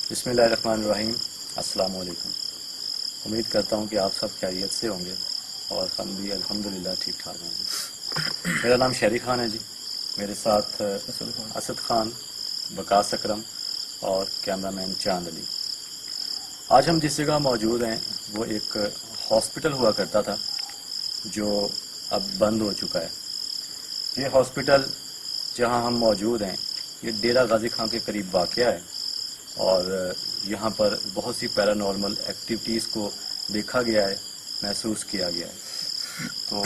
बिस्मिल्लाहिर्रहमानिर्रहीम। अस्सलाम वालेकुम। उम्मीद करता हूँ कि आप सब खैरियत से होंगे और हम भी अल्हम्दुलिल्लाह ठीक ठाक होंगे। मेरा नाम शहरी खान है जी। मेरे साथ असद खान, वकास अकरम और कैमरामैन चांद अली। आज हम जिस जगह मौजूद हैं वो एक हॉस्पिटल हुआ करता था जो अब बंद हो चुका है। ये हॉस्पिटल जहाँ हम मौजूद हैं ये डेरा गाजी खान के करीब वाक़या है और यहाँ पर बहुत सी पैरानॉर्मल एक्टिविटीज़ को देखा गया है, महसूस किया गया है। तो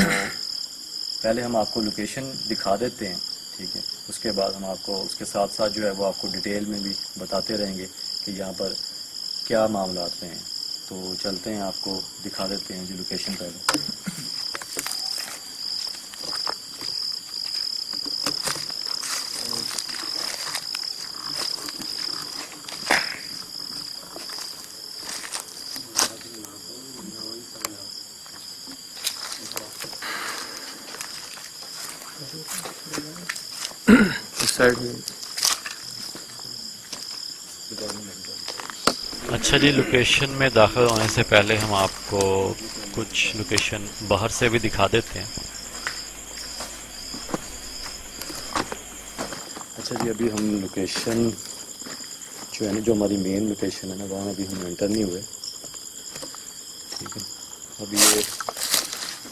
पहले हम आपको लोकेशन दिखा देते हैं, ठीक है। उसके बाद हम आपको उसके साथ साथ जो है वो आपको डिटेल में भी बताते रहेंगे कि यहाँ पर क्या मामलात हैं। तो चलते हैं, आपको दिखा देते हैं जी लोकेशन पहले। इस साइड में। अच्छा जी, लोकेशन में दाखिल होने से पहले हम आपको कुछ लोकेशन बाहर से भी दिखा देते हैं। अच्छा जी, अभी हम लोकेशन जो है ना, जो हमारी मेन लोकेशन है ना, वहाँ अभी हम एंटर नहीं हुए, ठीक है। अभी ये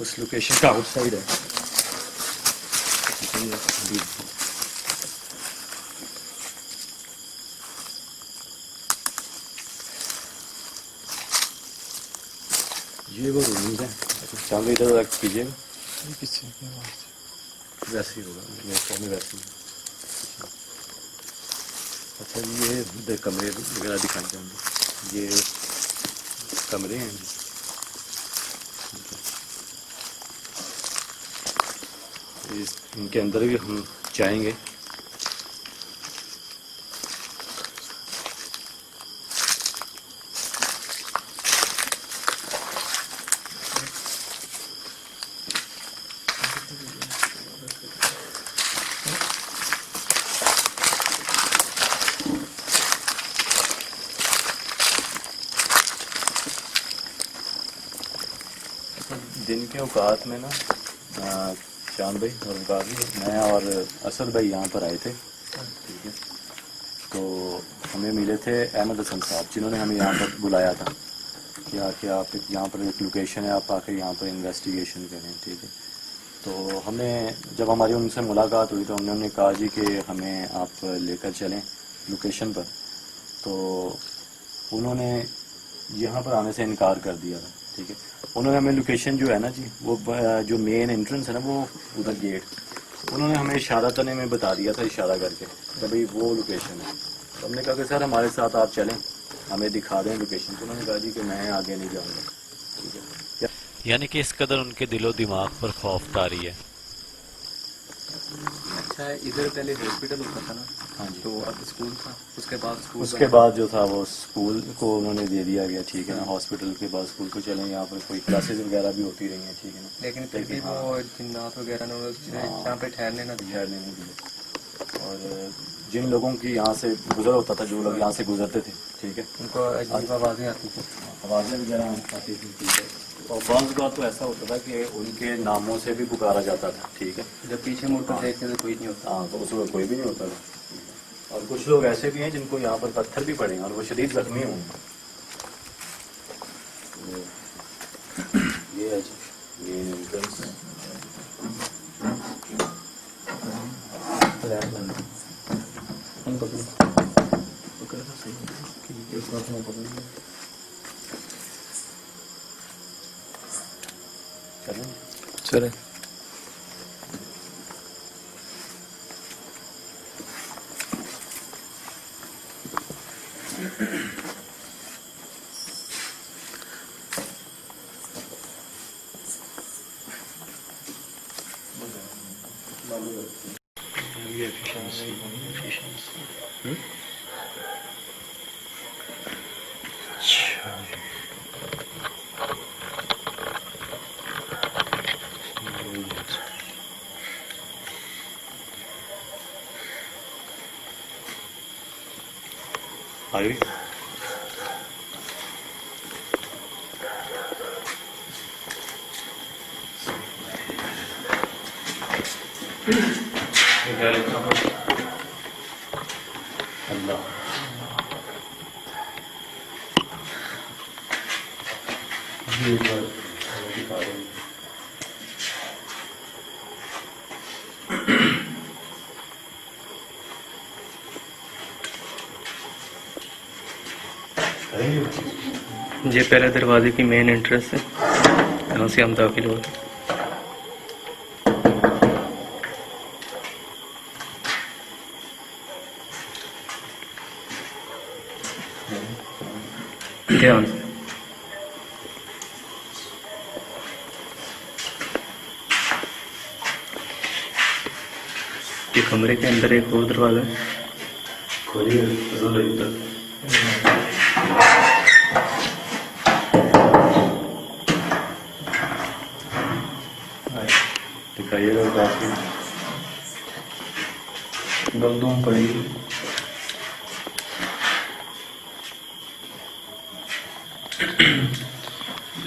उस लोकेशन का आउटसाइड है, ठीक है। अभी ये वो रूम्स हैं। अच्छा, चांद इधर कीजिएगा, वैसे ही होगा, मेरे ख्याल में वैसे ही। अच्छा, ये इधर कमरे वगैरह दिखाने चाहेंगे। ये कमरे हैं जी, इनके अंदर भी हम जाएंगे। दिन के औकात में ना चांद भाई और मैं और असद भाई यहाँ पर आए थे, ठीक है। तो हमें मिले थे अहमद हसन साहब, जिन्होंने हमें यहाँ पर बुलाया था कि आके आप यहाँ पर एक लोकेशन है, आप आके यहाँ पर इन्वेस्टिगेशन करें, ठीक है। तो हमें जब हमारी उनसे मुलाकात हुई तो उन्होंने कहा जी कि हमें आप लेकर चलें लोकेशन पर। तो उन्होंने यहाँ पर आने से इनकार कर दिया था, ठीक है। उन्होंने हमें लोकेशन जो है ना जी, वो जो मेन एंट्रेंस है ना, वो उधर गेट, उन्होंने हमें इशारा तने में बता दिया था, इशारा करके कि भाई वो लोकेशन है। तो हमने कहा कि सर हमारे साथ आप चलें, हमें दिखा दें लोकेशन। तो उन्होंने कहा जी कि मैं आगे नहीं जाऊँगा, ठीक है। यानी कि इस कदर उनके दिलो दिमाग पर खौफ तारी है। अच्छा, इधर पहले हॉस्पिटल होता था ना? हाँ जी। तो अब स्कूल था, उसके बाद स्कूल उसके बाद जो था वो स्कूल को उन्होंने दे दिया गया, ठीक है ना। हॉस्पिटल के बाद स्कूल को चलें, यहाँ पर कोई क्लासेस वगैरह भी होती रही हैं, ठीक है ना। लेकिन फिर भी वो जिन्नात वगैरह ने यहाँ पे ठहरने ना दिया। ठहरने नहीं दिए। और जिन लोगों की यहाँ से गुजर होता था, जो लोग यहाँ से गुजरते थे, ठीक है, उनको अजीब आवाज़ें आती थी, आवाज़ें वगैरह आती थी, ठीक है। और बाज़ बात तो ऐसा होता था कि उनके नामों से भी पुकारा जाता था, ठीक है। जब पीछे मुड़कर देखते तो कोई नहीं होता। हाँ, तो उस वक्त कोई भी नहीं होता था। और कुछ लोग ऐसे भी हैं जिनको यहाँ पर पत्थर भी पड़े हैं और वो शदीद जख्मी होंगे। ये है जी, ये एंट्रेंस है। चले आ गई। अल्लाह ये पहले दरवाजे की मेन एंट्रेंस है, यहाँ से हम दाखिल होते हैं। ध्यान से। ये कमरे के अंदर एक और दरवाजा है। दिखाइएगा काफी गंदुम पड़ी।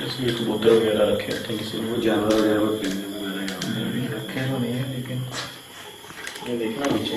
इसमें तो बोतल वगैरह रखे हैं, ठीक है, वो जानवर वगैरह को पीने वगैरह रखे तो नहीं है, लेकिन ये देखना नीचे।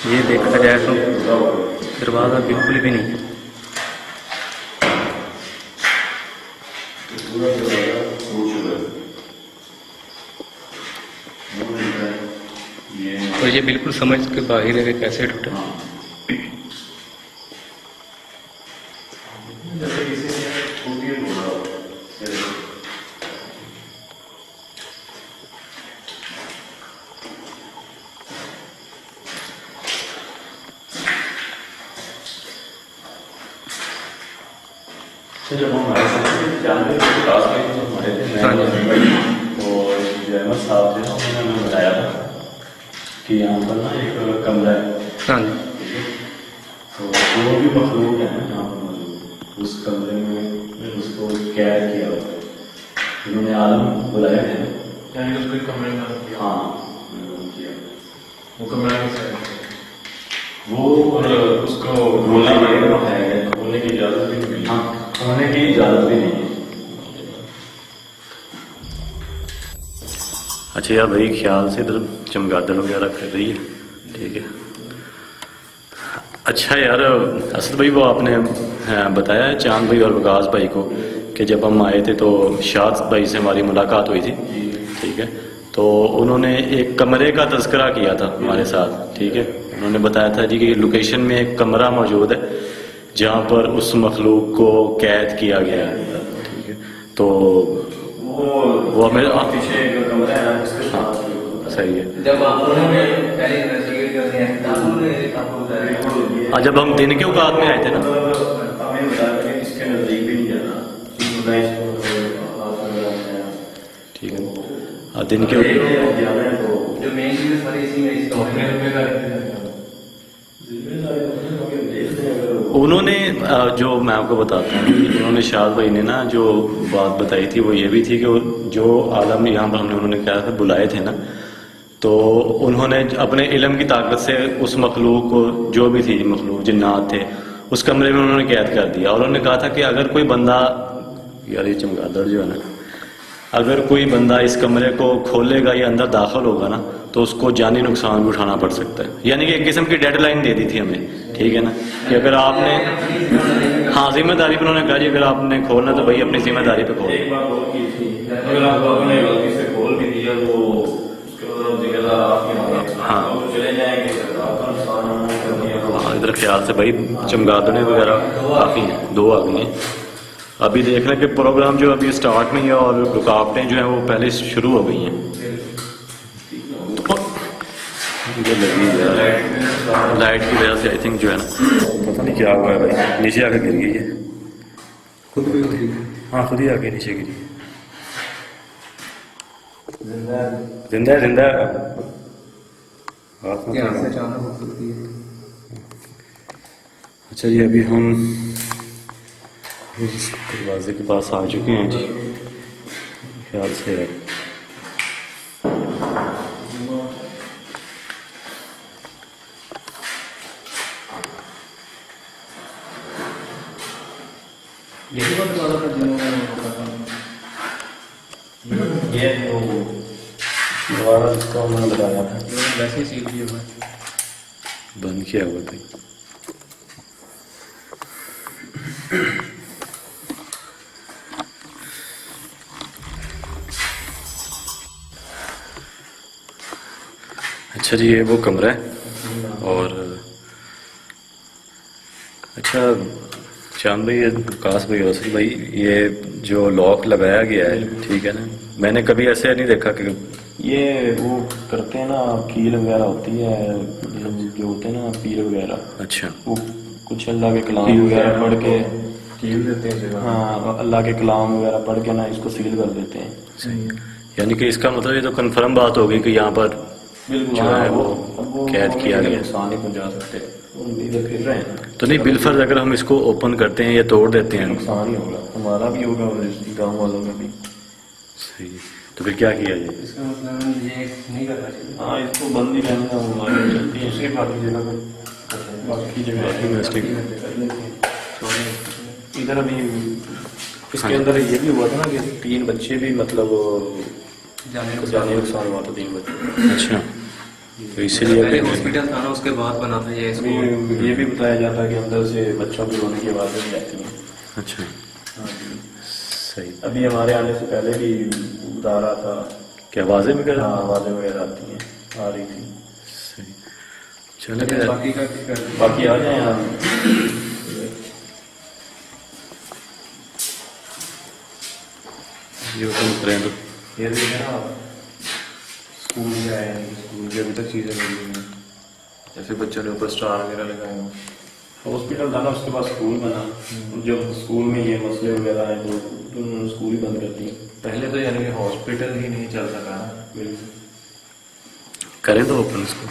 ये देखा जाए तो दरवाज़ा बिल्कुल भी नहीं है। तो ये बिल्कुल समझ के बाहर है कि कैसे टूटा। जब हम आए थे जानते थे क्लास में जब हमारे थे और जो अहमद साहब थे उन्होंने हमें बताया था कि यहाँ पर ना एक कमरा है। हाँ तो जो भी मखलूक है यहाँ पर मौजूद उस कमरे में उसको कैद किया हुआ है। उन्होंने आलम बुलाया है, यानी उसको कमरे में हाँ किया। वो कमरा वो उसको बोलने की इजाज़त भी नहीं मिली। हाँ, होने की इजाज़त भी नहीं है। अच्छा यार भाई ख्याल से इधर चमगादड़ वगैरह कर रही है, ठीक है। अच्छा यार असद भाई वो आपने बताया चांद भाई और विकास भाई को कि जब हम आए थे तो शाद भाई से हमारी मुलाकात हुई थी, ठीक है। तो उन्होंने एक कमरे का तज़किरा किया था हमारे साथ, ठीक है। उन्होंने बताया था जी कि लोकेशन में एक कमरा मौजूद है जहाँ पर उस मखलूक को कैद किया गया है, ठीक है। तो वो हमें पीछे कमरा है, हाँ सही है। जब आप पहले इन्वेस्टिगेट करते हैं जब हम दिन के औकात में आए थे ना, हमें बताया कि इसके नजदीक भी नहीं जाना, ठीक है। दिन के जो मेन चीज सारी इसी में उन्होंने जो मैं आपको बताता हूँ, उन्होंने शाद भाई ने ना जो बात बताई थी वो ये भी थी कि जो आलम यहाँ पर उन्होंने क्या था बुलाए थे ना, तो उन्होंने अपने इल्म की ताकत से उस मखलूक को, जो भी थी मखलूक जिन्नात थे, उस कमरे में उन्होंने कैद कर दिया। और उन्होंने कहा था कि अगर कोई बंदा, यार ये चमगादड़ जो है ना, अगर कोई बंदा इस कमरे को खोलेगा या अंदर दाखिल होगा ना तो उसको जानी नुकसान भी उठाना पड़ सकता है। यानी कि एक किस्म की डेडलाइन दे दी थी हमें, ठीक है ना, कि अगर आपने, हाँ जिम्मेदारी पर उन्होंने कहा जी अगर आपने खोलना तो भाई अपनी जिम्मेदारी पे खोल। एक बात और की थी, अगर आप अपने गलती से खोल भी दिया तो उसके बाद जिम्मेदार आप ही होंगे। हाँ चले जाएंगे, आपका नुकसान। हाँ इधर ख्याल से भाई चमगादड़ें वगैरह काफ़ी हैं, 2 आ गई हैं। अभी देख रहे हैं कि प्रोग्राम जो अभी स्टार्ट में ही है और रुकावटें जो हैं वो पहले शुरू हो गई हैं। जो लगी है लाइट की वजह से आई थिंक जो है ना, पता नहीं क्या हुआ है भाई, नीचे आकर गिर गई है, खुद भी उतरी। हाँ खुद ही आके नीचे गिरी है। जिंदा है, जिंदा है। हाथ में ध्यान थोड़ा- से अचानक हो सकती है। अच्छा जी, अभी हम इस दरवाजे के पास आ चुके हैं जी, ख्याल से है। यही बात वाला था जिन्होंने ये वो दोबारा जिसको हमने लगाया था वैसे ही सील किया हुआ है। बंद किया हुआ था। अच्छा जी, ये वो कमरा है। और अच्छा चांद भाई, विकास भाई, वसील भाई, ये जो लॉक लगाया गया है, ठीक है ना, मैंने कभी ऐसे नहीं देखा कि ये वो करते हैं ना, कील वगैरह होती है जो होते हैं ना, पीर वगैरह, अच्छा वो कुछ अल्लाह के कलाम वगैरह पढ़ के कील देते हैं जगह। हाँ, अल्लाह के कलाम वगैरह पढ़ के ना इसको सील कर देते हैं। सही है। यानी कि इसका मतलब ये तो कंफर्म बात होगी कि यहाँ पर जो है वो कैद किया गया, नुकसान नहीं पहुंचा सकते, इधर फिर रहे हैं तो नहीं। बिलफर्ज अगर हम इसको ओपन करते हैं या तोड़ देते हैं, नुकसान ही होगा, हमारा भी होगा और गाँव वालों का भी। सही है, तो फिर क्या किया जाए? इसका मतलब ये नहीं करना चाहिए। हाँ, इसको बंद ही रहने का, हमारी चलती है इसकी, बाकी जगह पर बाकी जगह इधर अभी इसके अंदर ये भी हुआ था ना कि 3 बच्चे भी मतलब जाने जाने नुकसान हुआ था, 3 बच्चे। अच्छा, तो इसीलिए पहले हॉस्पिटल था ना, उसके बाद बना था ये स्कूल। ये भी बताया जाता है कि अंदर से बच्चों के रोने की आवाज़ें भी आती हैं। अच्छा, सही। अभी हमारे आने से पहले भी बता रहा था कि आवाज़ें वगैरह, हाँ आवाज़ें वगैरह आती हैं, आ रही थी। सही, चलो बाकी का बाकी आ जाए आप। ये ओपन करें तो ये देखें ना, स्कूल गए हैं, स्कूल की अभी तक चीज़ें मिली हैं, जैसे बच्चों ने ऊपर स्टार वगैरह लगाए हैं। हॉस्पिटल था ना, उसके बाद स्कूल बना, जब स्कूल में ये मसले वगैरह हैं तो उन्होंने स्कूल ही बंद कर दिया। पहले तो यानी कि हॉस्पिटल ही नहीं चल सका ना। करें तो ओपन इसको।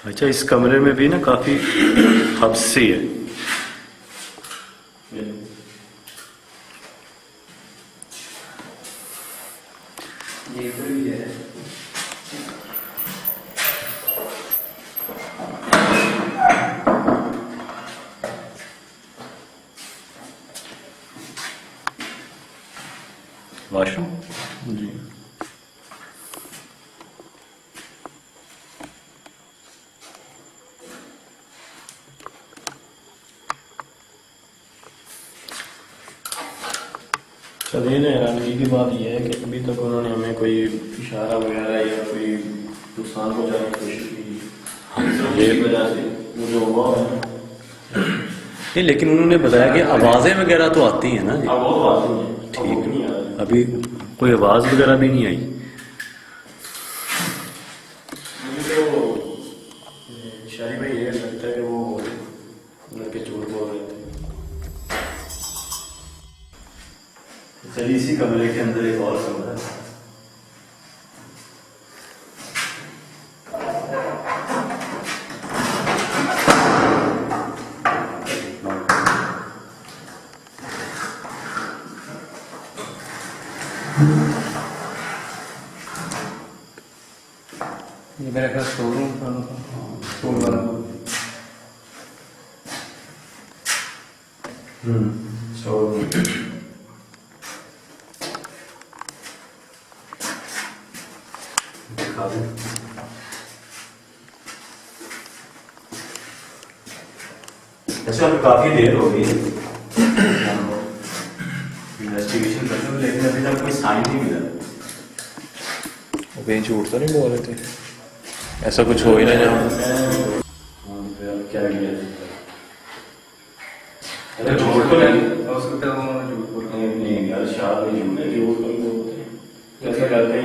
अच्छा, इस कमरे में भी ना काफी हब्सी है। ये इधर भी है। वॉशरूम जी, चलिए ना, हैरानगी की बात यह है कि अभी तक उन्होंने हमें कोई इशारा वगैरह या कोई नुकसान पहुंचाने की कोशिश की, ये वजह से वो जो हुआ है नहीं, लेकिन उन्होंने बताया कि आवाज़ें वगैरह तो आती हैं ना जी। अब वो तो आती हैं, ठीक है, अभी कोई आवाज़ वगैरह भी नहीं आई। मुझे तो शारी भाई ये लगता है कि वो लड़के झूठ बोल रहे थे। चलिए, इसी कमरे के अंदर एक और कमरा है। ये मेरा ख्याल शोरूम था, स्कूल वाला। शोरूम दिखा दें। अच्छा, अभी काफी देर हो गई इन्वेस्टिगेशन करते हुए, लेकिन अभी तक कोई साइन नहीं मिला। वो कहीं झूठ तो नहीं बोल रहे थे, ऐसा कुछ हो ही नहीं रहा। क्या किया झूठ तो नहीं हो सकता, उन्होंने झूठ बोला। नहीं यार, शाह भाई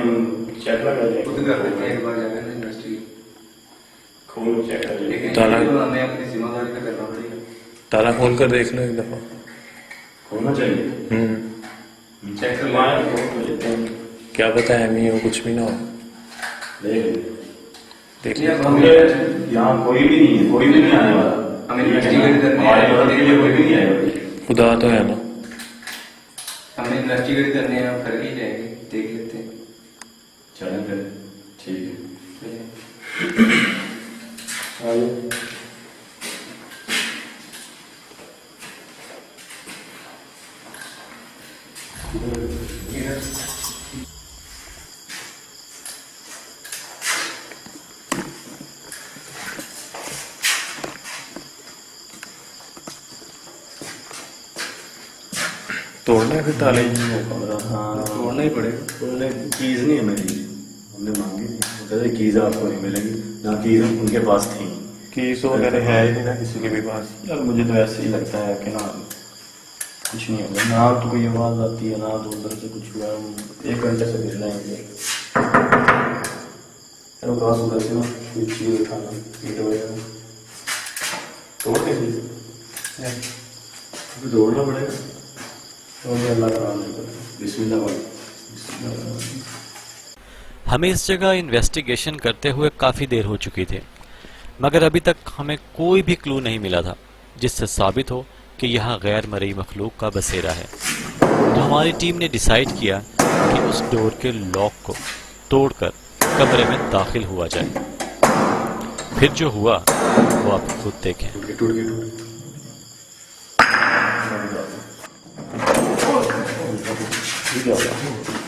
हम चेक लगा लें खुद कर लेते हैं एक बार जाकर यूनिवर्सिटी खोल चेक कर लें लेकिन ताला- ये तो हमें अपनी जिम्मेदारी पे करना पड़ेगा। ताला खोल कर देख लो एक दफा। खोलना चाहिए चेक कर हमारे लें। खोल लेते हैं क्या पता है नहीं हो कुछ भी ना हो। देख लें देख नहीं, लो। अब हमने यहाँ कोई भी नहीं है, कोई भी नहीं आने वाला। हमें इन्वेस्टिगेट करनी है। हमारे मदद के लिए कोई भी नहीं आएगा। खुदा तो है ना। हमें इन्वेस्टिगेट करने हैं, हम करके ही जाएंगे, देख लेते हैं। चलें फिर, ठीक है। चलिए। आइए। तोड़ना है फिर ताले। तोड़ना ही पड़ेगा। उन्होंने कीज नहीं हमें दी, हमने मांगी थी, वो कहते कीज आपको नहीं मिलेगी, ना कीज उनके पास थी। कीस वगैरह है ही नहीं ना किसी के भी पास। यार मुझे तो ऐसे ही लगता है कि ना कुछ नहीं होगा, ना तो कोई आवाज़ आती है, ना तो उधर से कुछ हुआ। हम 1 घंटे से गिर रहे हैं इधर। चलो घास उधर से ना कोई चीज़ उठाना, ईंट वगैरह तोड़ के अभी दौड़ना पड़ेगा। तो भी अल्लाह का नाम नहीं करता। बिस्मिल्लाह भाई। हमें इस जगह इन्वेस्टिगेशन करते हुए काफ़ी देर हो चुकी थी, मगर अभी तक हमें कोई भी क्लू नहीं मिला था जिससे साबित हो कि यहाँ गैर मरई मखलूक का बसेरा है। तो हमारी टीम ने डिसाइड किया कि उस डोर के लॉक को तोड़कर कमरे में दाखिल हुआ जाए। फिर जो हुआ वो आप खुद देखें। टूट गई।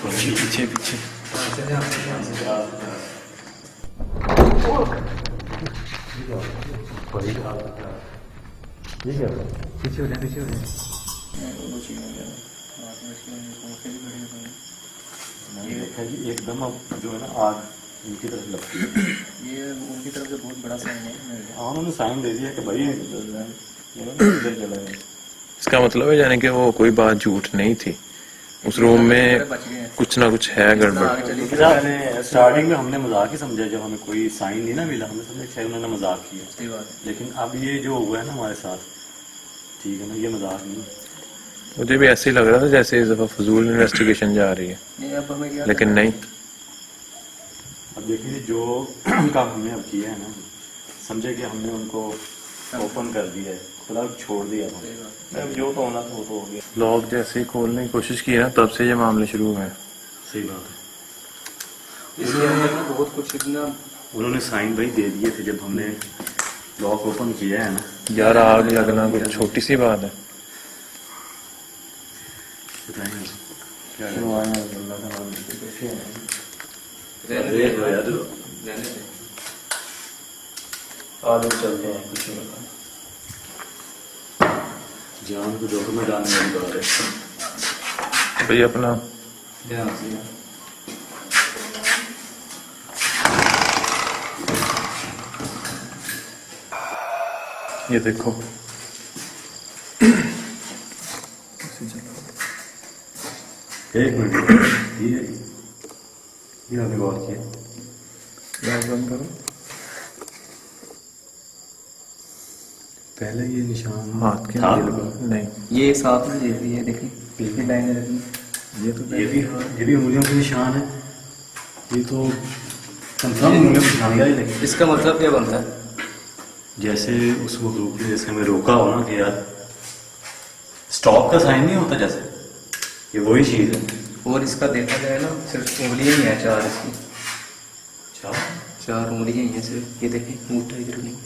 पीछे पीछे। एकदम अब जो है ना आग उनकी तरफ लगती है। ये उनकी तरफ से बहुत बड़ा साइन है। हाँ, उन्होंने साइन दे दिया कि भाई इधर चला गया। इसका मतलब है यानी कि वो कोई बात झूठ नहीं थी। उस रूम में कुछ ना कुछ है गड़बड़। क्योंकि मैंने स्टार्टिंग में हमने मजाक ही समझा, जब हमें कोई साइन नहीं ना मिला हमने समझा शायद उन्होंने मजाक किया। सही बात है। लेकिन अब ये जो हुआ है ना हमारे साथ, ठीक है ना, ये मजाक नहीं। मुझे भी ऐसे ही लग रहा था जैसे इस दफा फजूल इन्वेस्टिगेशन जा रही है, ये अब हमें क्या लेकिन नहीं। अब देखिए जो काम हमने अब किया है ना, समझे कि हमने उनको ओपन कर दिया है, खुला छोड़ दिया था। अब जो तो होना था वो तो हो गया। लॉक जैसे ही खोलने की कोशिश की ना तब से ये मामले शुरू हुए हैं। सही बात है। इसलिए हमें ना बहुत कुछ इतना उन्होंने साइन भाई दे दिए थे जब हमने लॉक ओपन किया है ना। यार आग लगना कुछ छोटी सी बात है। बताएंगे क्या है? चलो आए हैं, अल्लाह का नाम लेके कैसे हैं? देख लो यार, रहने दें। आगे चलते हैं, कुछ नहीं होता। जान को जोखिम में डालने वाली बात है। भाई अपना ध्यान से। ये देखो, एक मिनट, ये आपने गौर किया? लाइट बंद करो। पहले ये निशान हाथ के था। नहीं, ये साथ में देख रही है, देखिए पिछली लाइनें रखी। ये तो ये भी उंगलियों के निशान है। ये तो कंफर्म उंगलियों के निशान है। लेकिन इसका मतलब क्या बनता है? जैसे उस मखलूक ने जैसे हमें रोका हो ना कि यार स्टॉप का साइन नहीं होता, जैसे ये वही चीज है। और इसका देखा जाए ना, सिर्फ उंगलियां ही हैं 4 इसकी। अच्छा, 4 उंगलियां ही हैं सिर्फ। ये देखिए, अंगूठा इधर नहीं।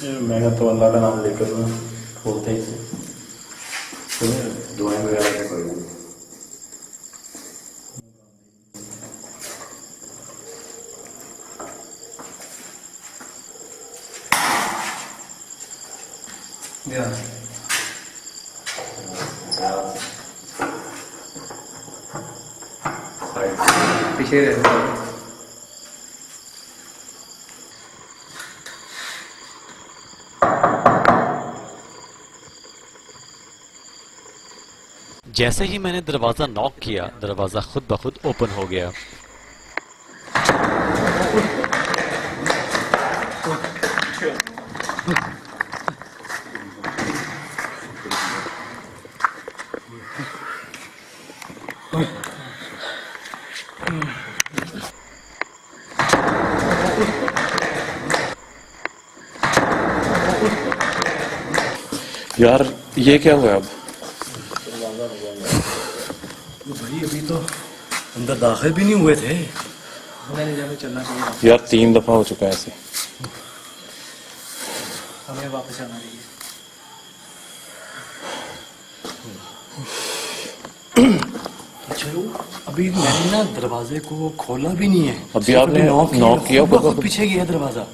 मैं तो अल्लाह का नाम लेकर ना खोलते ही से दुआएं वगैरह से करूँगा। ध्यान से। पीछे रहता है। जैसे ही मैंने दरवाज़ा नॉक किया, दरवाज़ा खुद ब खुद ओपन हो गया। यार ये क्या हुआ अब? भाई अभी तो अंदर दाखिल भी नहीं हुए थे। मैंने जब चलना चाहिए, यार 3 दफा हो चुका है ऐसे। हमें वापस आना चाहिए। चलो अभी मैंने ना दरवाजे को खोला भी नहीं है। अभी सिर्फ आपने नॉक किया, खुद ब खुद पीछे गया दरवाजा।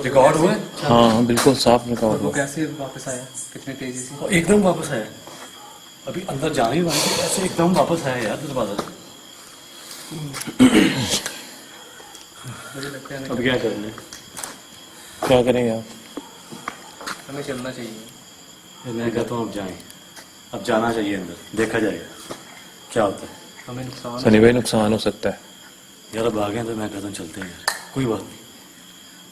रिकॉर्ड हुआ है? हाँ बिल्कुल साफ रिकॉर्ड वो हुआ। कैसे वापस आया, कितने तेजी से? और एकदम वापस आया। अभी अंदर जाने ही वाले थे, ऐसे एकदम वापस आया यार दरवाजा। मुझे लगता है अब क्या करना क्या करेंगे आप? हमें चलना चाहिए। है? मैं कहता हूँ अब जाएं, अब जाना चाहिए अंदर, देखा जाएगा क्या होता है। हमें नुकसान सनी भाई नुकसान हो सकता है। यार अब आ गए तो मैं कहता हूँ चलते हैं यार, कोई बात नहीं,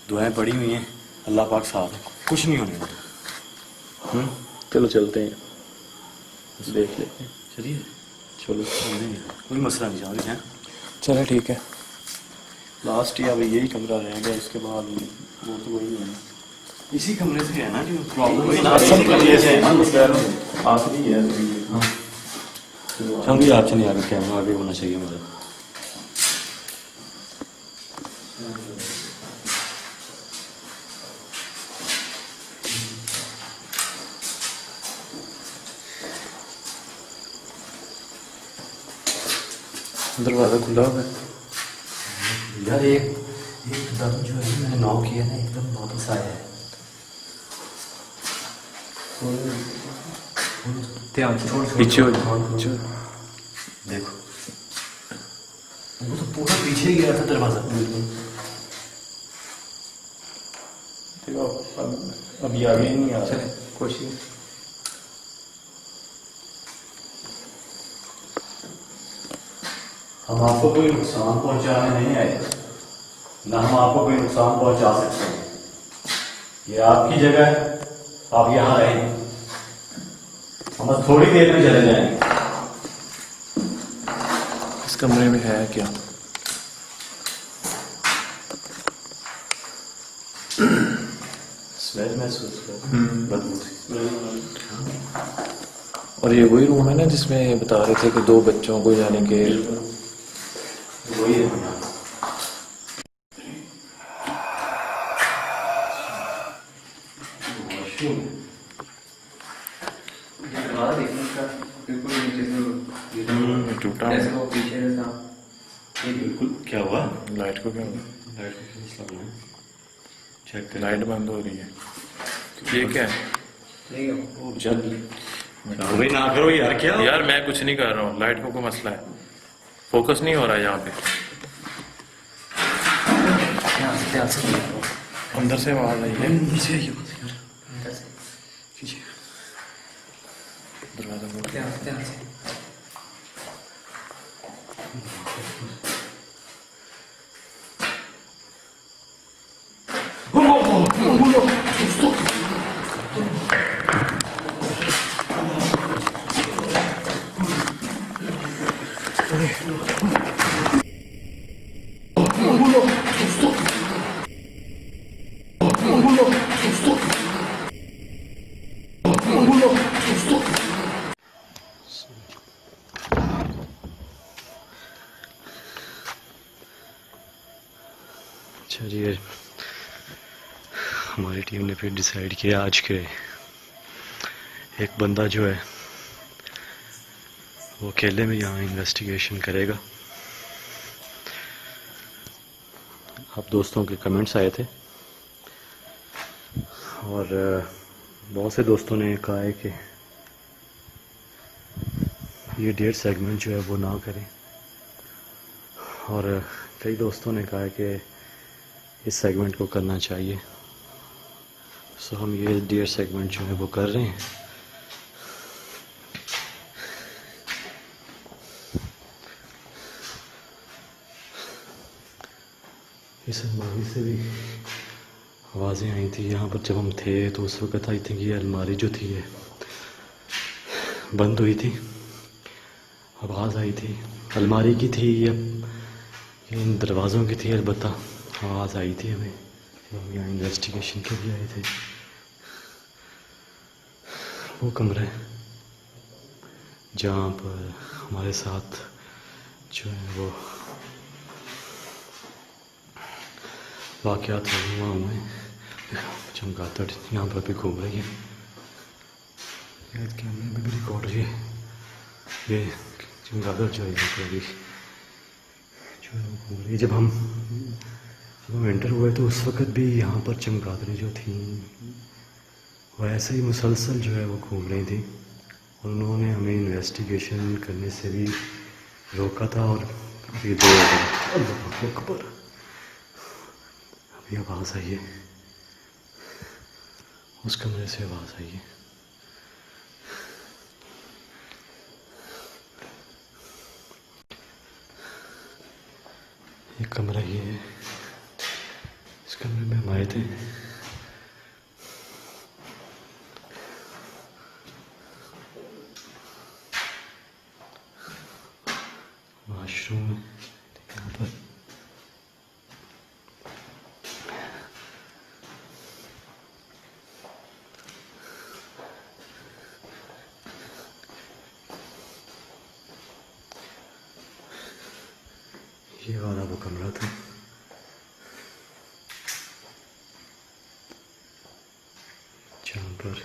दुआएं पड़ी हुई हैं, अल्लाह पाक साथ है, कुछ नहीं होने वाला। चलो चलते हैं, देख लेते हैं। चलिए चलो चलते हैं, कोई मसला नहीं जाओ हैं। चलो ठीक है। लास्ट या भाई यही कमरा रहेगा, इसके बाद वो तो वही है, इसी कमरे से है ना जो प्रॉब्लम वही ना, सब कमरे से है ना, बस यार आखिरी है। हाँ हम भी आप चलिए आगे, कैमरा आगे होना चाहिए हमारा। दरवाजा खुला हुआ है। यार एक दम जो है मैंने नॉक किया ना, एकदम वापस आया है। ध्यान से पीछे हो देखो वो तो पूरा पीछे गया था दरवाजा। देखो अभी आगे नहीं आ रहा है। कोशिश। हम आपको कोई नुकसान पहुंचाने नहीं आए, ना हम आपको कोई नुकसान पहुंचा सकते हैं। ये आपकी जगह है, आप यहाँ रहें, हम बस थोड़ी देर में चले जाएंगे। इस कमरे में है क्या? स्मेल महसूस कर, बदबू सी। और ये वही रूम है ना जिसमें बता रहे थे कि 2 बच्चों को यानी कि वही है। बिल्कुल नीचे से टूटा जैसे वो पीछे से था। ये बिल्कुल क्या हुआ? लाइट को क्या हुआ? लाइट को फिनिश लगना है, चेक कर। लाइट बंद हो रही है। ये क्या है? ठीक है। ओ जल भाई ना करो यार, क्या यार मैं कुछ नहीं कर रहा हूँ, लाइट को कोई मसला है, फोकस नहीं हो रहा है यहाँ पे। ध्यान से अंदर से आवाज आई है। नीचे आइए बस यार, अंदर से खींचिए। दरवाजा खोल। ध्यान से। चलिए हमारी टीम ने फिर डिसाइड किया आज के एक बंदा जो है वो अकेले में यहाँ इन्वेस्टिगेशन करेगा। आप दोस्तों के कमेंट्स आए थे और बहुत से दोस्तों ने कहा है कि ये डेट सेगमेंट जो है वो ना करें, और कई दोस्तों ने कहा है कि इस सेगमेंट को करना चाहिए। सो हम ये डेट सेगमेंट जो है वो कर रहे हैं। इस अलमारी से भी आवाज़ें आई थी। यहाँ पर जब हम थे तो उस वक़्त आई थिंक ये अलमारी जो थी ये बंद हुई थी, आवाज़ आई थी। अलमारी की थी या इन दरवाज़ों की थी, अलबत्ता आवाज़ आई थी हमें। हम यहाँ इन्वेस्टिगेशन के लिए आए थे। वो कमरा है जहाँ पर हमारे साथ जो है वो वाक़यात हुआ हुए हैं। चमगादड़ यहाँ पर भी घूम रही है, शायद कैमरे में भी रिकॉर्ड है। ये चमगादड़ जो है यहाँ पर भी जो है वो घूम रही है। जब हम एंटर हुए तो उस वक़्त भी यहाँ पर चमगादड़ें जो थीं वो ऐसे ही मुसलसल जो है वो घूम रही थी, और उन्होंने हमें इन्वेस्टिगेशन करने से भी रोका था। और अभी दो अल्लाह अकबर, अभी आवाज़ आई है, उस कमरे से आवाज़ आई है। ये कमरा ये है, इस कमरे में हम आए थे। वाशरूम यहाँ पर ये वाला वो कमरा था जहाँ पर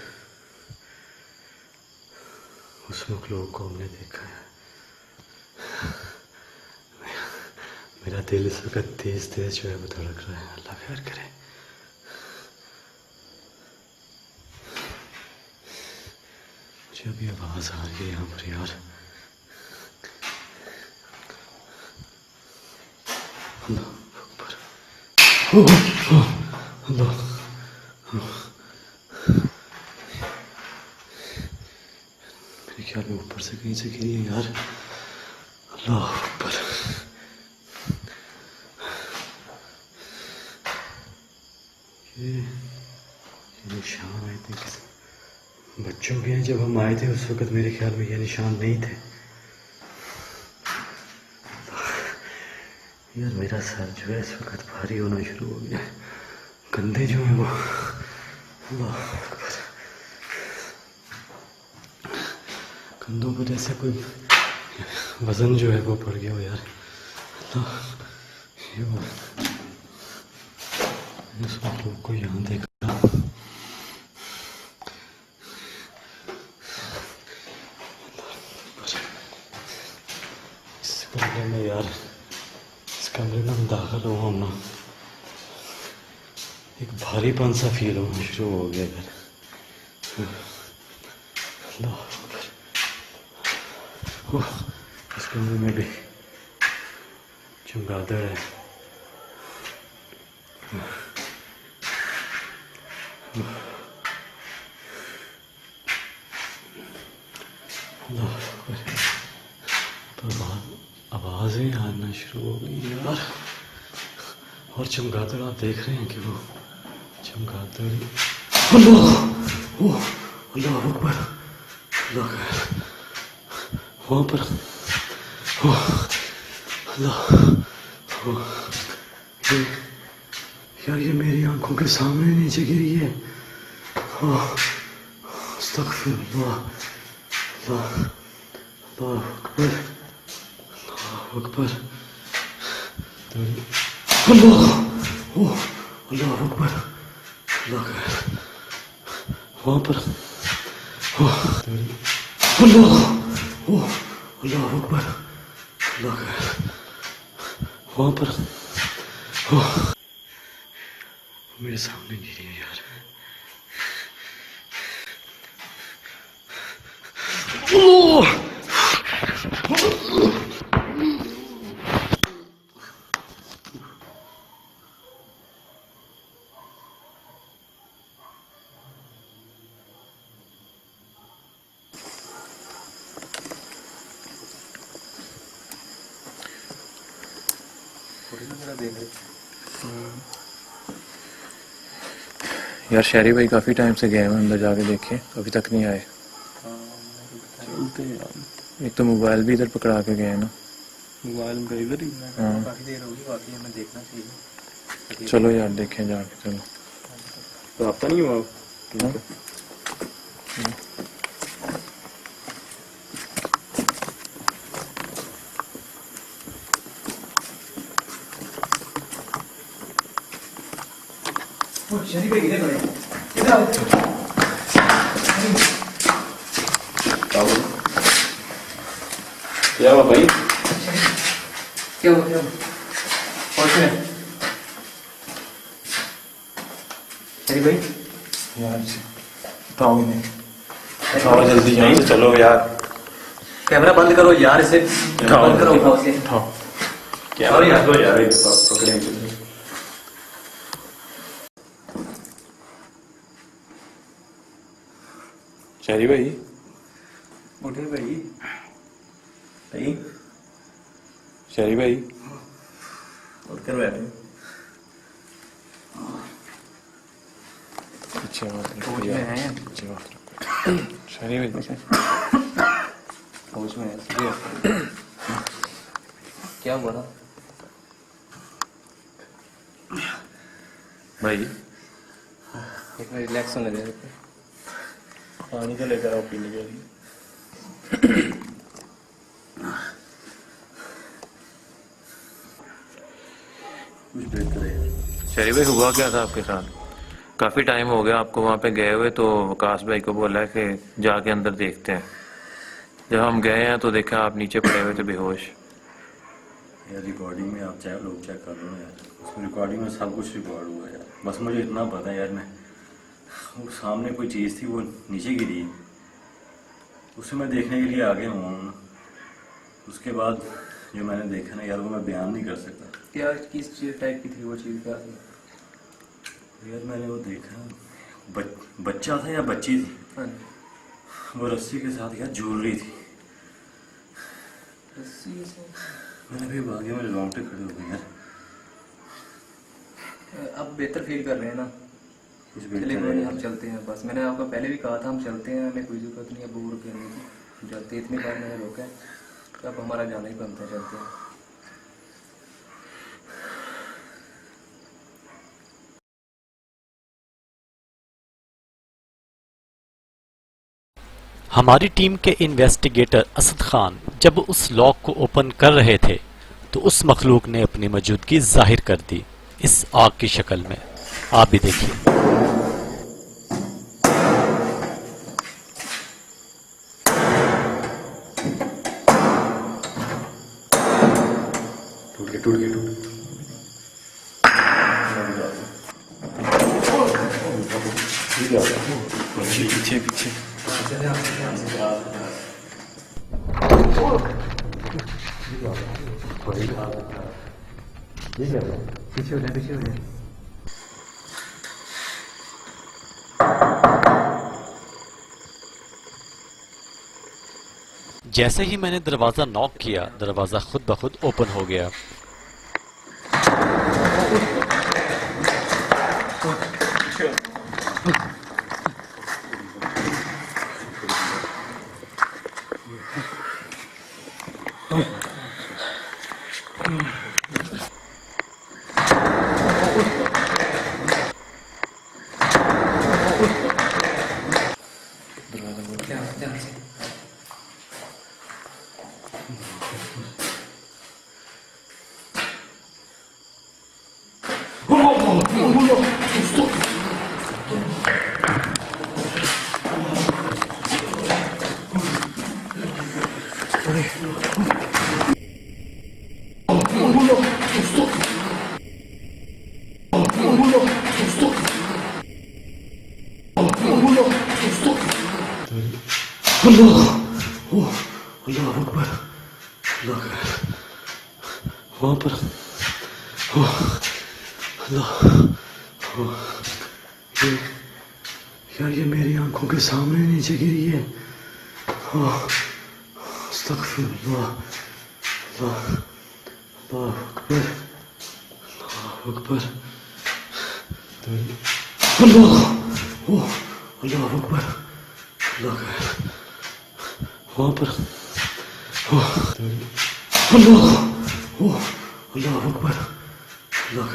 उस मखलूक को हमने देखा है। मेरा दिल इस वक्त तेज तेज जो है वो धड़क रहा है। अल्लाह खैर करे। मुझे अभी आवाज़ आ रही है यहाँ पर यार। अल्लाह अकबर, अल्लाह, मेरे ख्याल में ऊपर से कहीं से गिरी है यार। अल्लाह अकबर, ये निशान आई थिंक बच्चों के हैं। जब हम आए थे उस वक़्त मेरे ख्याल में ये निशान नहीं थे यार। मेरा सर जो है इस वक़्त भारी होना शुरू हो गया। कंधे जो हैं वो, अल्लाह अकबर, कंधों पर जैसे कोई वज़न जो है वो पड़ गया हो यार। अल्लाह, ये वो इस लोग को यहाँ देखा इस कमरे में यार, इस कमरे में हम दाखिल हुआ हम ना, एक भारीपन सा फील होना शुरू हो गया यार। अल्लाह अकबर, इस कमरे में भी चमगादड़ है। आवाज़ें आना शुरू हो गई यार। और चमगादड़ आप देख रहे हैं कि वो चमगादड़, अल्लाह, ओह अल्लाह अकबर, अल्लाह खैर, वहाँ पर अल्लाह, ये यार ये मेरी आंखों के सामने नीचे गिरी है। अस्तगफिरुल्लाह, अल्लाह अल्लाह अकबर, अल्लाह अकबर, अल्लाह, ओह अल्लाह अकबर, अल्लाह खैर, वहाँ पर अल्लाह, ओह अल्लाह अकबर, अल्लाह खैर, वहाँ पर मेरे सामने गिरी है यार। थोड़ी ना मेरा देख रहे यार शहरी भाई काफी टाइम से गए हैं, अंदर जाके देखे, अभी तक नहीं आए। चलते हैं यार, एक तो मोबाइल भी इधर पकड़ा के गए हैं ना। मोबाइल का इधर ही। हाँ काफी देर होगी, वाकई हमें देखना चाहिए। चलो यार देखें जाके, चलो। तो आपका नहीं हुआ? हाँ? शरीफ भाई इधर खड़े, इधर आओ। क्या हुआ भाई? क्या हुआ, क्या हुआ? कौन से? शरीफ भाई यार उठाओ इन्हें, उठाओ जल्दी, यहीं से चलो यार। कैमरा बंद करो यार, इसे बंद करो, उठाओ इसे। उठाओ क्या यार, यार पकड़े। शहरी भाई उठे भाई, भाई शहरी भाई उठकर बैठे। पीछे हाथ रखो फौज में यार, हैं, पीछे हाथ रखो। शहरी भाई फौज में है। क्या हुआ था भाई? एक मिनट रिलैक्स होने दे। पानी का लेकर आओ पीने के लिए। कुछ बेहतर है। शहरी भाई हुआ क्या था आपके साथ? काफी टाइम हो गया आपको वहां पे गए हुए, तो वकास भाई को बोला कि जाके अंदर देखते हैं। जब हम गए हैं तो देखा आप नीचे पड़े हुए थे बेहोश। यार रिकॉर्डिंग में आप चाहे लोग चेक कर लो ना यार, उसमें रिकॉर्डिंग में सब कुछ रिकॉर्ड हुआ है यार। बस मुझे इतना पता है यार, मैं वो सामने कोई चीज़ थी वो नीचे गिरी, उसे मैं देखने के लिए आगे हुआ हूँ। उसके बाद जो मैंने देखा ना यार, वो मैं बयान नहीं कर सकता। क्या किस चीज टाइप की थी वो चीज? क्या थी यार मैंने वो देखा, बच्चा था या बच्ची थी, हाँ, वो रस्सी के साथ यार झूल रही थी। रस्सी से? मैंने फिर भागे, मेरे रोंगटे खड़े हो गए यार। अब बेहतर फील कर रहे हैं ना? कुछ चलिए बेहतर कोई नहीं, है। हम चलते हैं। बस मैंने आपको पहले भी कहा था हम चलते हैं, हमें कोई जरूरत नहीं है बोर करने की। हम चलते हैं, इतनी बार मैंने रोका है, तो अब हमारा जाना ही बनता है। चलते हैं। हमारी टीम के इन्वेस्टिगेटर असद खान जब उस लॉक को ओपन कर रहे थे तो उस मखलूक ने अपनी मौजूदगी जाहिर कर दी इस आग की शक्ल में। आप भी देखिए। टूट गया। पीछे पीछे पीछे हो जाए, पीछे हो जाए। जैसे ही मैंने दरवाजा नॉक किया, दरवाजा खुद ब खुद ओपन हो गया। ध्यान से। वहाँ पर यार ये मेरी आंखों के सामने नीचे गिरी है। अस्तगफिरुल्लाह, अल्लाह अकबर। अकबर अल्लाह अल्लाह अकबर अल्लाह वहाँ पर अल्लाह अल्लाह अकबर अल्लाह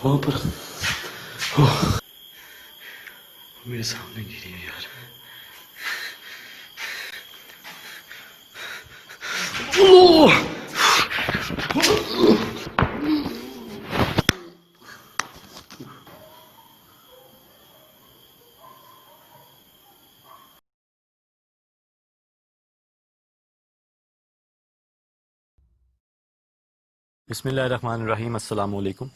वहाँ पर मेरे सामने गिरी है यार। बिस्मिल्लाहिर्रहमानिर्रहीम, अस्सलाम वालेकुम।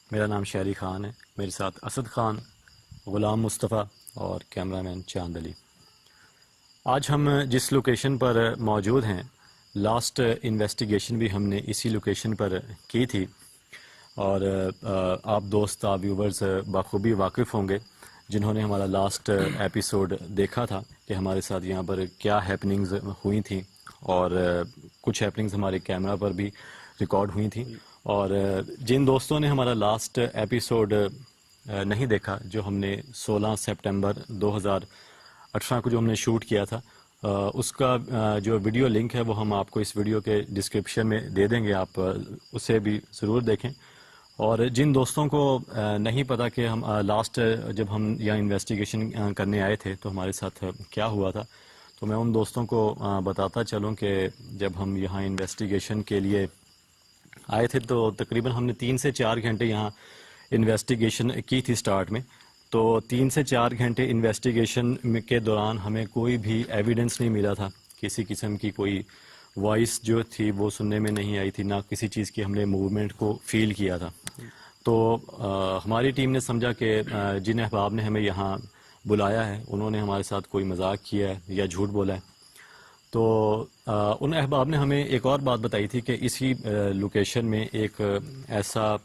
मेरा नाम शहरी ख़ान है, मेरे साथ असद ख़ान, ग़ुलाम मुस्तफ़ा और कैमरामैन चांद अली। आज हम जिस लोकेशन पर मौजूद हैं, लास्ट इन्वेस्टिगेशन भी हमने इसी लोकेशन पर की थी और आप दोस्त, आप व्यूवर्स बखूबी वाकिफ़ होंगे जिन्होंने हमारा लास्ट एपिसोड देखा था कि हमारे साथ यहाँ पर क्या हैपनिंग्स हुई थी और कुछ हैपनिंग्स हमारे कैमरा पर भी रिकॉर्ड हुई थी। और जिन दोस्तों ने हमारा लास्ट एपिसोड नहीं देखा, जो हमने 16 सितंबर 2018 को जो हमने शूट किया था, उसका जो वीडियो लिंक है वो हम आपको इस वीडियो के डिस्क्रिप्शन में दे देंगे, आप उसे भी ज़रूर देखें। और जिन दोस्तों को नहीं पता कि हम लास्ट जब हम यहाँ इन्वेस्टिगेशन करने आए थे तो हमारे साथ क्या हुआ था, तो मैं उन दोस्तों को बताता चलूँ कि जब हम यहाँ इन्वेस्टिगेशन के लिए आए थे तो तकरीबन हमने 3 से 4 घंटे यहाँ इन्वेस्टिगेशन की थी स्टार्ट में। तो 3 से 4 घंटे इन्वेस्टिगेशन के दौरान हमें कोई भी एविडेंस नहीं मिला था, किसी किस्म की कोई वॉइस जो थी वो सुनने में नहीं आई थी, ना किसी चीज़ की हमने मूवमेंट को फील किया था। तो हमारी टीम ने समझा कि जिन अहबाब ने हमें यहाँ बुलाया है उन्होंने हमारे साथ कोई मजाक किया है या झूठ बोला है। तो उन अहबाब ने हमें एक और बात बताई थी कि इसी लोकेशन में एक ऐसा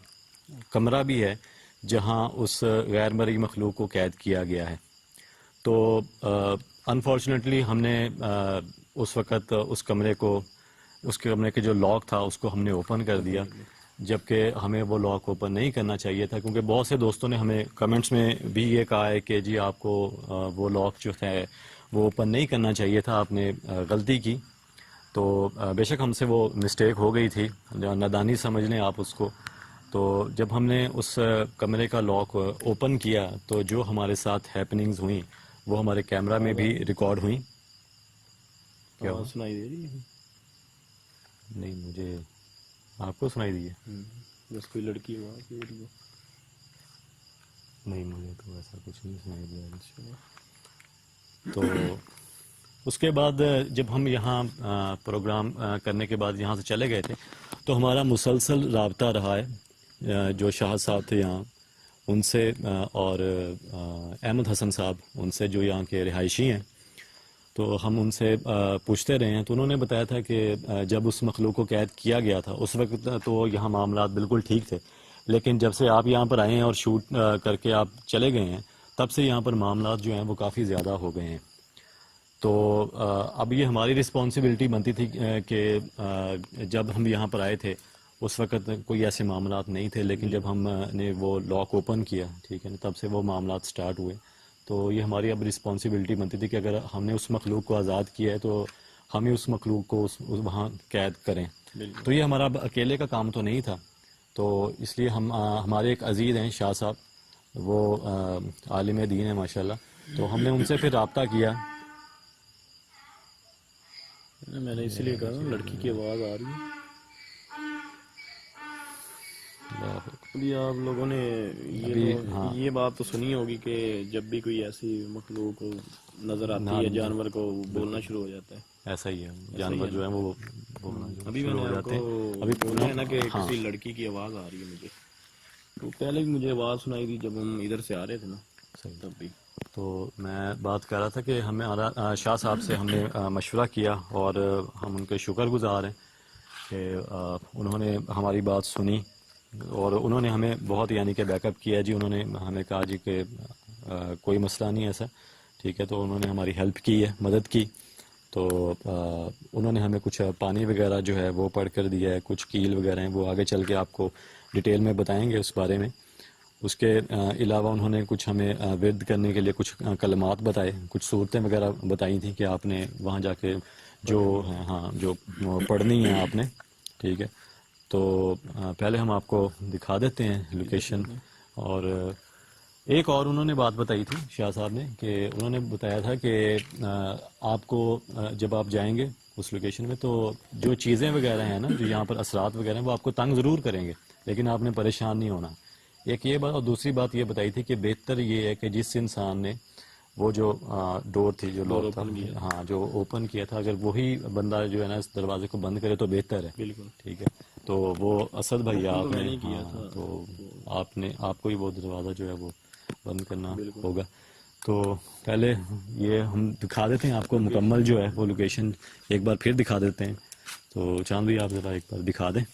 कमरा भी है जहाँ उस गैर मरई मखलूक को कैद किया गया है। तो अनफॉर्चुनेटली हमने उस वक़्त उस कमरे के जो लॉक था उसको हमने ओपन कर दिया, जबकि हमें वो लॉक ओपन नहीं करना चाहिए था, क्योंकि बहुत से दोस्तों ने हमें कमेंट्स में भी ये कहा है कि जी आपको वो लॉक जो है वो ओपन नहीं करना चाहिए था, आपने गलती की। तो बेशक हमसे वो मिस्टेक हो गई थी, नादानी समझ लें आप उसको। तो जब हमने उस कमरे का लॉक ओपन किया तो जो हमारे साथ हैपनिंग्स हुई वो हमारे कैमरा में भी रिकॉर्ड हुई। क्या सुनाई दे रही है? नहीं, मुझे आपको सुनाई दी है? बस कोई लड़की वहाँ की वीडियो। नहीं, मुझे तो ऐसा कुछ नहीं सुनाई दिया। तो उसके बाद जब हम यहाँ प्रोग्राम करने के बाद यहाँ से चले गए थे तो हमारा मुसलसल राब्ता रहा है जो शाह साहब थे यहाँ उनसे और अहमद हसन साहब उनसे, जो यहाँ के रिहायशी हैं। तो हम उनसे पूछते रहे हैं, तो उन्होंने बताया था कि जब उस मखलूक को कैद किया गया था उस वक्त तो यहाँ मामलात बिल्कुल ठीक थे, लेकिन जब से आप यहाँ पर आए हैं और शूट करके आप चले गए हैं तब से यहाँ पर मामलात जो हैं वो काफ़ी ज़्यादा हो गए हैं। तो अब ये हमारी रिस्पॉन्सिबिलिटी बनती थी कि जब हम यहाँ पर आए थे उस वक़्त कोई ऐसे मामलात नहीं थे, लेकिन जब हमने वो लॉक ओपन किया, ठीक है ना, तब से वो मामलात स्टार्ट हुए। तो ये हमारी अब रिस्पॉन्सिबिलिटी बनती थी कि अगर हमने उस मखलूक को आज़ाद किया है तो हम ही उस मखलूक को वहाँ कैद करें। तो ये हमारा अकेले का काम तो नहीं था, तो इसलिए हम हमारे एक अजीज़ हैं शाह साहब, वो आलिम दीन है माशाल्लाह, तो हमने उनसे फिर रब्ता किया। मैंने इसीलिए कहा लड़की की आवाज़ आ रही है। अभी आप लोगों ने ये बात तो सुनी होगी कि जब भी कोई ऐसी मखलूक नजर आती है जानवर को बोलना शुरू हो जाता है। ऐसा ही है, जानवर जो है वो बोलना अभी मैंने आपको अभी बोला है ना कि किसी लड़की की आवाज़ आ रही है मुझे, तो पहले भी मुझे आवाज़ सुनाई दी जब हम इधर से आ रहे थे ना, तब भी। तो मैं बात कर रहा था कि हमारा शाह साहब से हमने मशवरा किया और हम उनके शुक्रगुजार हैं कि उन्होंने हमारी बात सुनी और उन्होंने हमें बहुत यानी कि बैकअप किया जी। उन्होंने हमें कहा जी कि कोई मसला नहीं ऐसा, ठीक है, तो उन्होंने हमारी हेल्प की है, मदद की। तो उन्होंने हमें कुछ पानी वगैरह जो है वो पढ़ कर दिया है, कुछ कील वगैरह हैं वो आगे चल के आपको डिटेल में बताएंगे उस बारे में। उसके अलावा उन्होंने कुछ हमें विर्द करने के लिए कुछ कलमात बताए, कुछ सूरतें वगैरह बताई थी कि आपने वहाँ जाके जो हाँ जो पढ़नी है आपने, ठीक है। तो पहले हम आपको दिखा देते हैं लोकेशन। और एक और उन्होंने बात बताई थी शाह साहब ने कि उन्होंने बताया था कि आपको जब आप जाएंगे उस लोकेशन में तो जो चीज़ें वगैरह हैं ना, जो यहाँ पर असरात वगैरह हैं वो आपको तंग ज़रूर करेंगे, लेकिन आपने परेशान नहीं होना। एक ये बात, और दूसरी बात ये बताई थी कि बेहतर ये है कि जिस इंसान ने वो जो डोर थी, जो लॉक था, हाँ जो ओपन किया था, अगर वही बंदा जो है ना इस दरवाजे को बंद करे तो बेहतर है। बिल्कुल ठीक है। तो वो असद भैया तो आपने मैंने ही किया हाँ, था। तो आपने आपको ही वो दरवाज़ा जो है वो बंद करना होगा। तो पहले ये हम दिखा देते हैं आपको मुकम्मल जो है वो लोकेशन एक बार फिर दिखा देते हैं। तो चांद भाई आप ज़रा एक बार दिखा दें।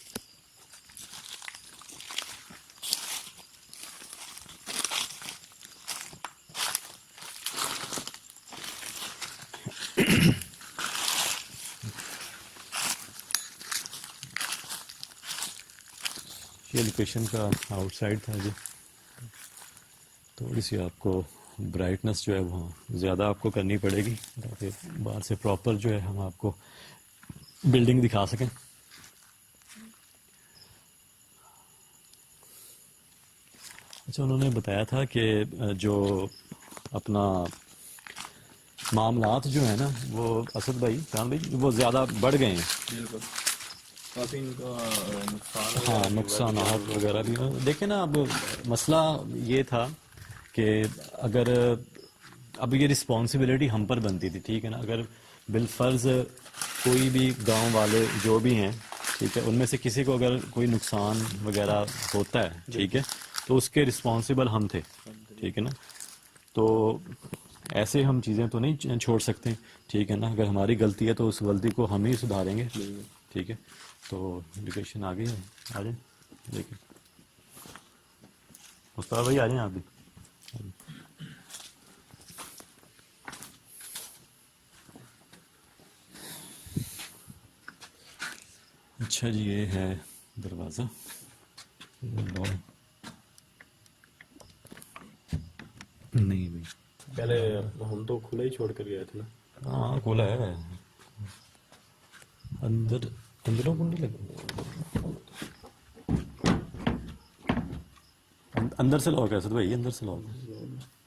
ये लोकेशन का आउटसाइड था जी। थोड़ी सी आपको ब्राइटनेस जो है वो ज़्यादा आपको करनी पड़ेगी ताकि बाहर से प्रॉपर जो है हम आपको बिल्डिंग दिखा सकें। अच्छा, उन्होंने बताया था कि जो अपना मामलात जो है ना वो असद भाई, चांद भाई, वो ज़्यादा बढ़ गए हैं। बिल्कुल काफी इनका नुकसान हाँ, नुकसान वगैरह भी देखे ना। अब मसला ये था कि अगर अब ये रिस्पॉन्सिबिलिटी हम पर बनती थी, ठीक है ना। अगर बिलफर्ज कोई भी गांव वाले जो भी हैं, ठीक है, उनमें से किसी को अगर कोई नुकसान वगैरह होता है, ठीक है, तो उसके रिस्पॉन्सिबल हम थे, ठीक है ना। तो ऐसे हम चीज़ें तो नहीं छोड़ सकते, ठीक है ना। अगर हमारी गलती है तो उस गलती को हम ही सुधारेंगे, ठीक है। तो लोकेशन आ गई है, आ जाए देखिए। मुस्तफा भाई आ जाए आप भी। अच्छा जी, ये है दरवाज़ा। नहीं भाई, पहले हम तो खुला ही छोड़ कर गए थे ना। हाँ खुला है। अंदर अंदरों कुंडी लगी, अंदर से लॉक है सर भाई, अंदर से लॉक,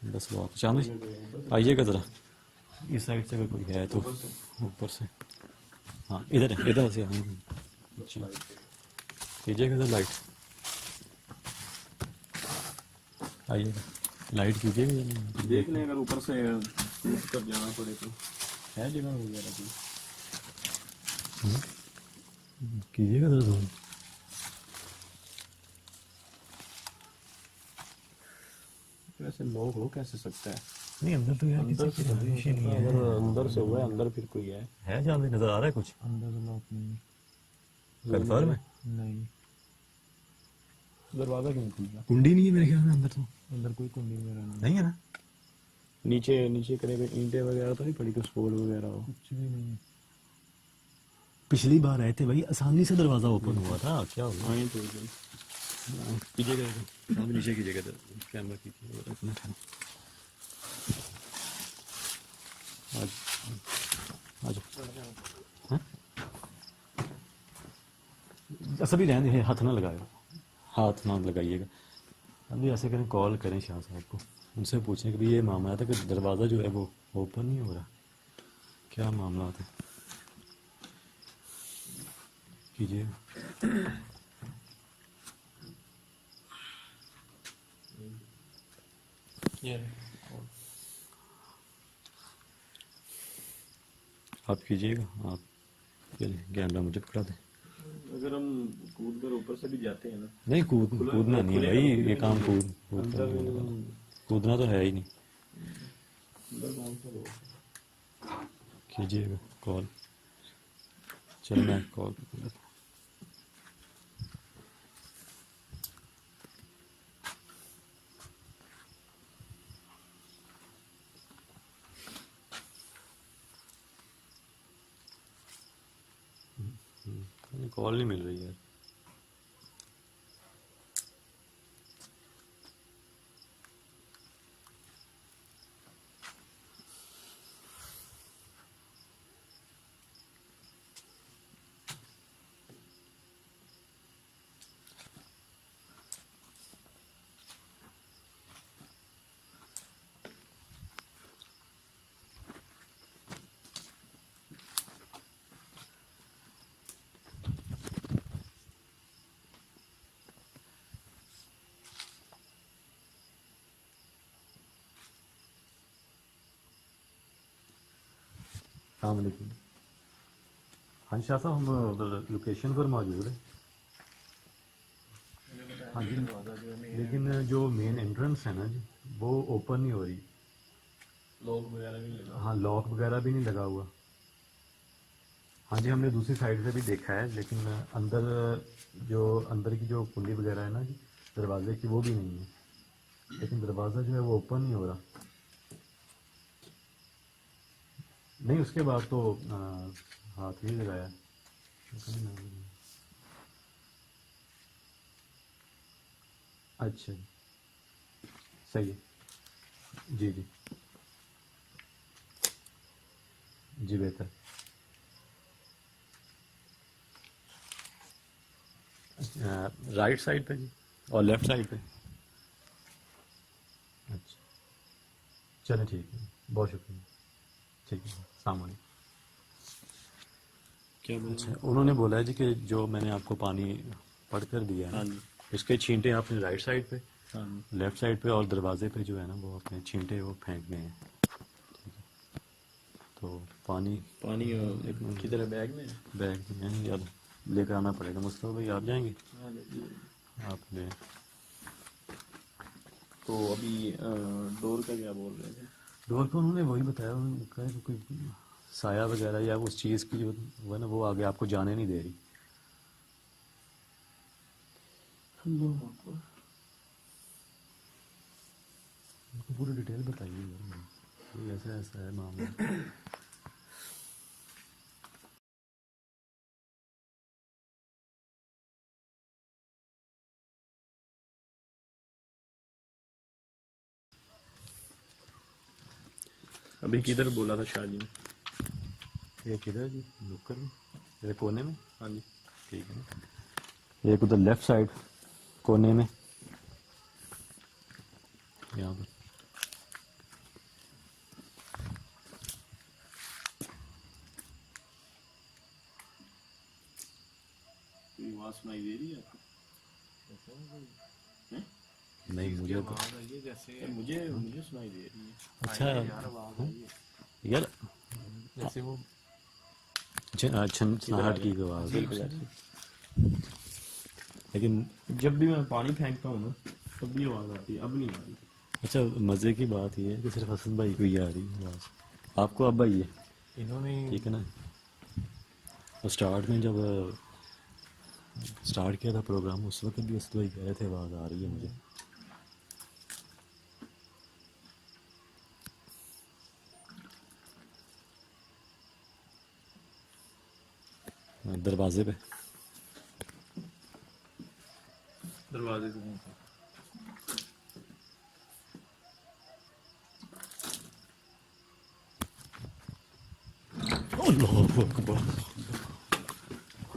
अंदर से लॉक। चांद आइएगा ज़रा इस साइड से, अगर कोई है तो ऊपर से। हाँ इधर है, इधर से कीजिएगा सर लाइट, आइएगा लाइट कीजिएगा। देख लें अगर ऊपर से ऊपर जाना पड़े तो है जगह वगैरह की। कीजिएगा सर जरूर। वैसे लोग हो कैसे सकता है नहीं अंदर तो यार अंदर किसी से की रहायश ही नहीं है। अगर अंदर से हुआ है, अंदर फिर कोई है जहाँ भी नजर आ रहा है कुछ अंदर से लॉक नहीं कंफर्म है। नहीं दरवाजा क्यों खुल रहा कुंडी नहीं है मेरे ख्याल में अंदर, तो अंदर कोई कुंडी वगैरह नहीं नहीं है ना। नीचे नीचे करे हुए ईंटें वगैरह तो नहीं पड़ी कुछ पोल वगैरह हो कुछ भी नहीं। पिछली बार आए थे भाई, आसानी से दरवाजा ओपन हुआ था, क्या हुआ। हाँ तो कीजिएगा हाँ, नीचे कीजिएगा कैमरा कीजिएगा अपना ठहरो। आ जाओ। हाँ? सभी रहने दीजिए, हाथ ना लगाएगा, हाथ ना लगाइएगा। अभी ऐसे करें, कॉल करें शाह साहब को, उनसे पूछें कि भाई ये मामला था कि दरवाज़ा जो है वो ओपन नहीं हो रहा, क्या मामला था। कीजिए। आप कीजिएगा, आप कैमरा मुझे पकड़ा दें। अगर हम कूद कर ऊपर से भी जाते हैं ना नहीं कूदना नहीं है भाई, ये काम कूदना तो है ही नहीं। कीजिएगा कॉल, चलो मैं कॉल कर लेता हूँ। कॉल नहीं मिल रही यार। अस्सलाम वालेकुम। हाँ जी शाह साहब, हम उधर लोकेशन पर मौजूद है। हाँ जी, लेकिन जो मेन एंट्रेंस है ना जी, वो ओपन नहीं हो रही। लोग वगैरह भी लगा। हाँ, लॉक वगैरह भी नहीं लगा हुआ। हाँ जी, हमने दूसरी साइड से भी देखा है, लेकिन अंदर जो अंदर की जो कुंडी वगैरह है ना जी दरवाजे की, वो भी नहीं है। लेकिन दरवाज़ा जो है वो ओपन नहीं हो रहा। नहीं, उसके बाद तो हाथ नहीं लगाया। अच्छा जी, सही है। जी जी जी, बेहतर। राइट साइड पे जी, और लेफ्ट साइड पे। अच्छा, चलें ठीक है, बहुत शुक्रिया। ठीक है, अस्सलाम वालेकुम। क्या बोल अच्छा, उन्होंने बोला है जी कि जो मैंने आपको पानी पढ़ कर दिया है हाँ ना, जी। इसके छींटे आपने राइट साइड पे, हाँ जी। लेफ्ट साइड पे और दरवाजे पे जो है ना वो अपने छींटे वो फेंकने हैं। तो पानी पानी किधर है? बैग में है? बैग में है यार, लेकर आना पड़ेगा। मुस्तफा भाई आप जाएंगे? हाँ जी। आप ले। तो अभी डोर का क्या बोल रहे थे? डोर को उन्होंने वही बताया, उन्होंने कहा कि कोई साया वगैरह या उस चीज़ की जो वो है ना वो आगे आपको जाने नहीं दे रही। उनको पूरी डिटेल बताइए यार, ये ऐसा ऐसा है मामला। अभी किधर बोला था शाहजी ने? ये किधर जी, नुक्कड़ में, मेरे कोने में? हाँ जी। ठीक है ना, एक उधर लेफ्ट साइड कोने में, यहाँ पर। कोई आवाज सुनाई दे रही है आपको? नहीं मुझे तो यार मुझे मुझे सुनाई दे रही है। अच्छा यार, जैसे वो छनछनाहट की आवाज़ है। बिल्कुल ऐसे। लेकिन जब भी मैं पानी फेंकता हूँ ना तब भी आवाज आती है, अब नहीं आ रही। अच्छा, मज़े की बात ये है कि सिर्फ हसन भाई को ही आ रही है आवाज़, आपको अब आई है। इन्होंने ठीक है ना, तो स्टार्ट में जब स्टार्ट किया था प्रोग्राम उस वक्त भी असद भाई कह रहे थे आवाज़ आ रही है मुझे। दरवाजे पे दरवाजे से अल्लाहू अकबर,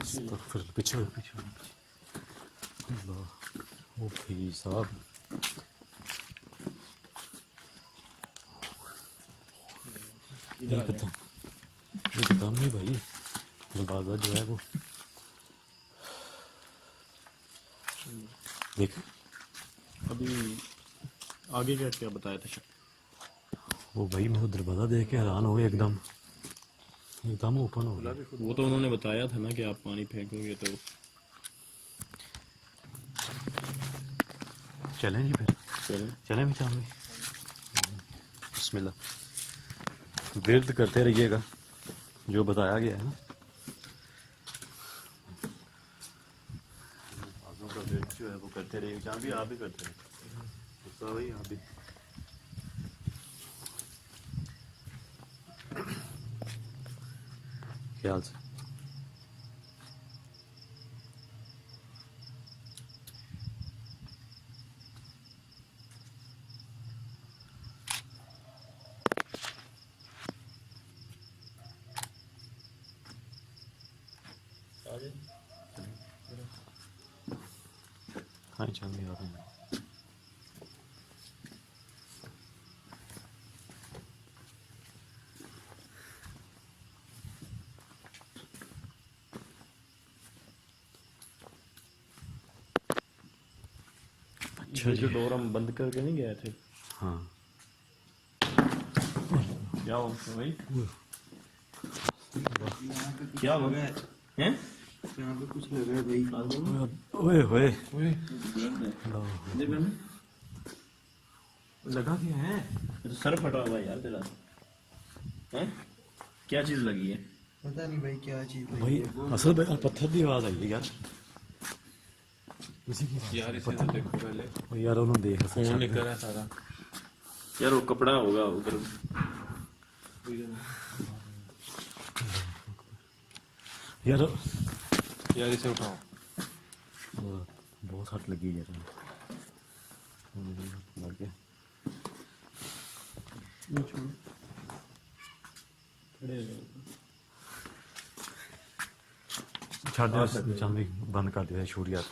अस्तगफिर, पीछे पीछे अल्लाह। ओ भाई साहब, ये कदम नहीं भाई, दरवाज़ा जो है वो देख। अभी आगे क्या क्या बताया था? वो भाई मैं वो दरवाज़ा देख के हैरान हो गया, एकदम एकदम ओपन हो गया। वो तो उन्होंने बताया था ना कि आप पानी फेंकोगे तो। चलें जी फिर, चलें भी चाहेंगे। बिस्मिल्लाह, विर्द करते रहिएगा जो बताया गया है ना, आज़ों का विर्द जो है वो करते रहिए। जहाँ भी आप भी करते रहिए, गुस्सा भाई आप भी। ख्याल से। हाँ चल रही है। ये जो डोर हम बंद करके नहीं गए थे, हाँ क्या हो गया भाई? क्या हो गया हैं? यहाँ पे कुछ लग रहा है भाई। ओए होए लगा क्या है? तो सर फटा हुआ है यार तेरा। हैं? क्या चीज लगी है? पता नहीं भाई क्या चीज लगी भाई है। असल में यार पत्थर की आवाज आई है यार। यार इसे तो देखो पहले, ओ यार उन्होंने देख फोन निकल रहा है सारा। यार वो कपड़ा होगा उधर। यार यार इसे उठाओ। बहुत हट लगी यार। लग गया। छाड़ दे चांदी बंद कर दिया छोड़ यार।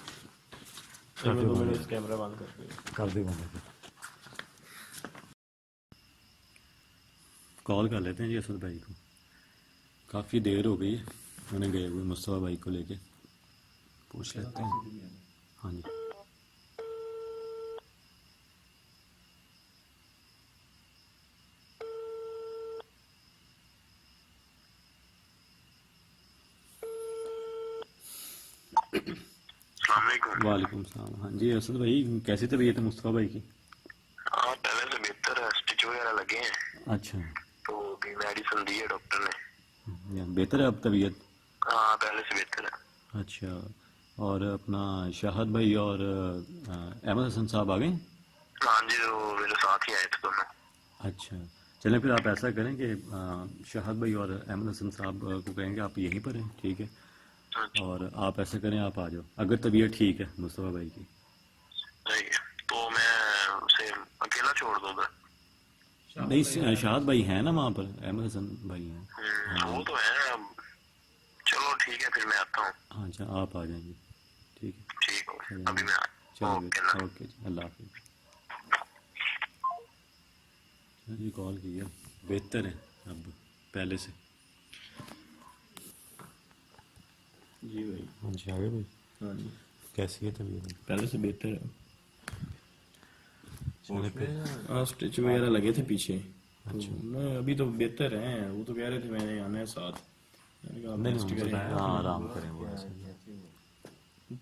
मैंने कैमरा बंद कर दिया। बंद कॉल कर लेते हैं जी असद भाई को, काफ़ी देर हो गई है उन्हें गए हुए मुस्तफा भाई को लेके, पूछ लेते हैं। हाँ जी वालेकुम सलाम। हाँ जी असद भाई कैसी तबीयत है मुस्तफा भाई की? हाँ पहले से बेहतर है, स्टिच वगैरह लगे हैं। अच्छा तो अभी मेडिसिन दी है डॉक्टर ने। बेहतर है अब तबीयत? हाँ पहले से बेहतर है। अच्छा और अपना शाहद भाई और अहमद हसन साहब आ गए? हाँ जी वो मेरे साथ ही आए थे दोनों। अच्छा चलें फिर आप ऐसा करें कि शाहद भाई और अहमद हसन साहब को कहेंगे आप यहीं पर हैं, ठीक है? और आप ऐसा करें आप आ जाओ अगर तबीयत ठीक है मुस्तफा भाई की। सही है, तो मैं उसे अकेला छोड़ दूँ उधर? नहीं शाहद भाई हैं ना वहाँ पर, अहमद हसन भाई हैं। वो तो है। अब चलो ठीक है फिर मैं आता हूँ। हाँ अच्छा आप आ जाएंगे, ठीक है? ठीक हो अभी मैं चलिए ओके जी अल्लाह हाफिज़। जी कॉल किया, बेहतर है अब पहले से। जी भाई। हाँ जी आ गए भाई। हाँ जी कैसी है तबीयत? पहले से बेहतर है। चलिए फिर। हाँ स्टिच वगैरह लगे थे पीछे। अच्छा मैं अभी तो बेहतर हैं, वो तो कह रहे थे मैंने आना है साथ। मैंने कहा आप रेस्ट करें। हाँ आराम करें वो ऐसे।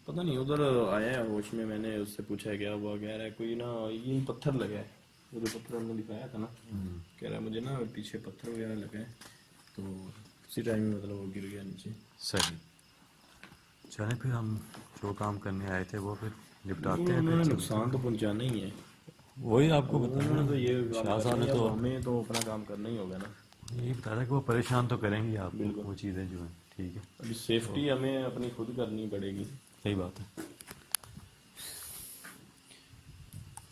पता नहीं उधर आया है होश में, मैंने उससे पूछा क्या हुआ, कह रहा है कोई ना ये पत्थर लगा है, वो जो पत्थर हमने दिखाया था ना, कह रहा है मुझे ना पीछे पत्थर वगैरह लगा है, तो उसी टाइम में मतलब वो गिर गया नीचे। सही चलें फिर हम जो काम करने आए थे वो फिर निपटाते हैं। उन्होंने नुकसान तो पहुंचाना ही है, वही आपको उन्होंने तो ये शाह साहब ने तो हमें तो अपना काम करना ही होगा ना। यही बता रहा कि वो परेशान तो करेंगे आप, वो चीज़ें जो हैं ठीक है। अभी सेफ्टी हमें अपनी खुद करनी पड़ेगी। सही बात है।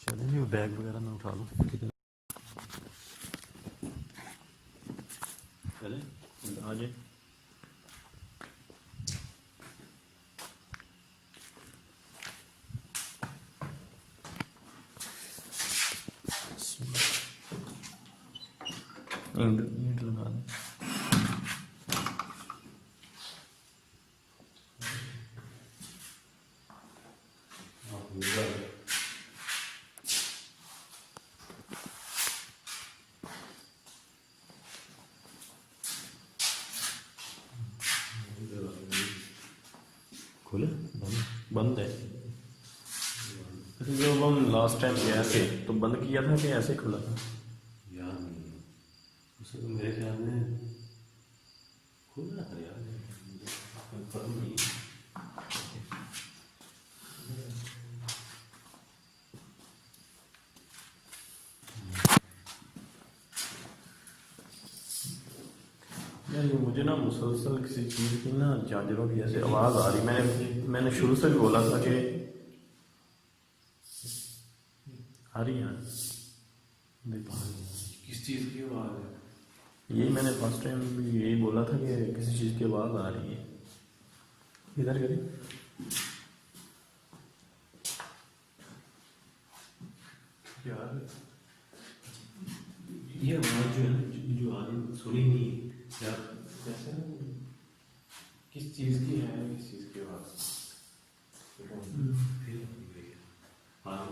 चलें जी बैग वगैरह मैं उठा लूँ। चले आ जाए। ईंट लगा दें। खोले बंद है। जब हम लास्ट टाइम गए थे तो बंद किया था कि ऐसे खुला था? यार उसे तो मेरे ख्याल में खुला था यार, पता नहीं। यार ये मुझे ना मुसलसल किसी चीज़ की ना झांझरों की ऐसे आवाज़ आ रही। मैंने शुरू से भी बोला था कि आ रही है। किस चीज़ की आवाज़ है? यही मैंने फर्स्ट टाइम भी यही बोला था कि किसी चीज़ की आवाज़ आ रही है। इधर करें। यार ये आवाज जो है ना जो आ रही सुनी नहीं यार जैसे ना किस चीज की है किस चीज की आवाज हाँ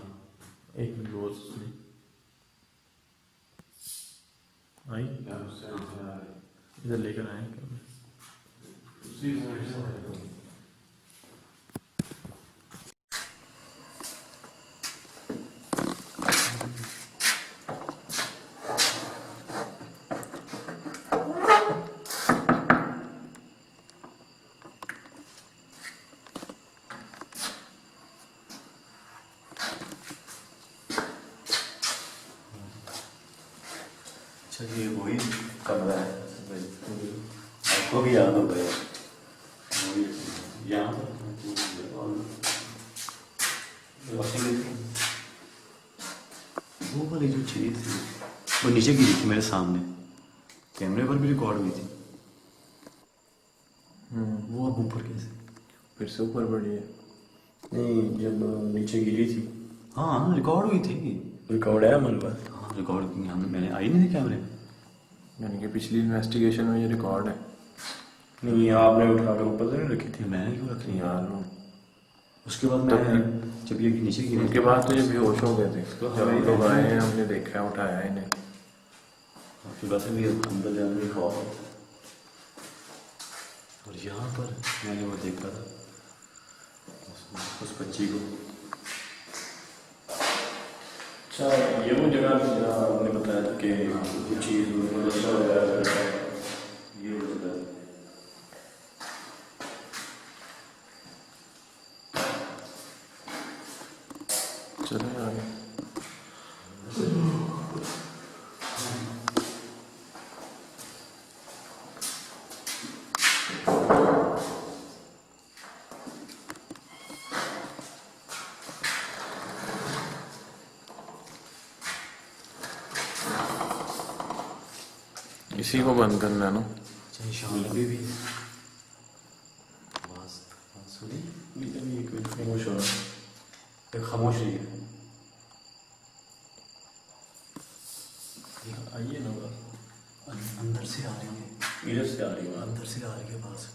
एक मिनट रोज सुनी आई इधर लेकर आए अच्छा ये वही कमरा है आपको भी याद होगा यहाँ वो वाली जो चीज थी वो नीचे गिरी थी मेरे सामने कैमरे पर भी रिकॉर्ड हुई थी वो अब ऊपर कैसे फिर से ऊपर बढ़ी है नहीं जब नीचे गिरी थी हाँ रिकॉर्ड हुई थी रिकॉर्ड है हमारे पास हाँ रिकॉर्ड यहाँ मैंने आई नहीं थी कैमरे में यानी कि पिछली इन्वेस्टिगेशन में ये रिकॉर्ड है नहीं आपने उठाकर ऊपर से नहीं रखी थी मैंने क्यों रखी यार उसके बाद मैं जब ये नीचे गिरी उनके बाद तो ये बेहोश हो गए थे जब हम लोग आए हैं हमने देखा उठाया इन्हें आपकी बातें भी अंदर जाने की खौफ है और यहाँ पर मैंने वो देखा था उस बच्ची को अच्छा ये वो जगह थी जहाँ आपने बताया था कि कुछ चीज़ नशा वगैरह करता है ये वो जगह थी। चले आगे इसी को बंद करना है ना चाहे शाम लगी भी आवाज सुनी खामोश हो रहा एक खामोश रही है आइए ना अंदर से आ रही है इधर से आ रही है अंदर से आ रही है आवाज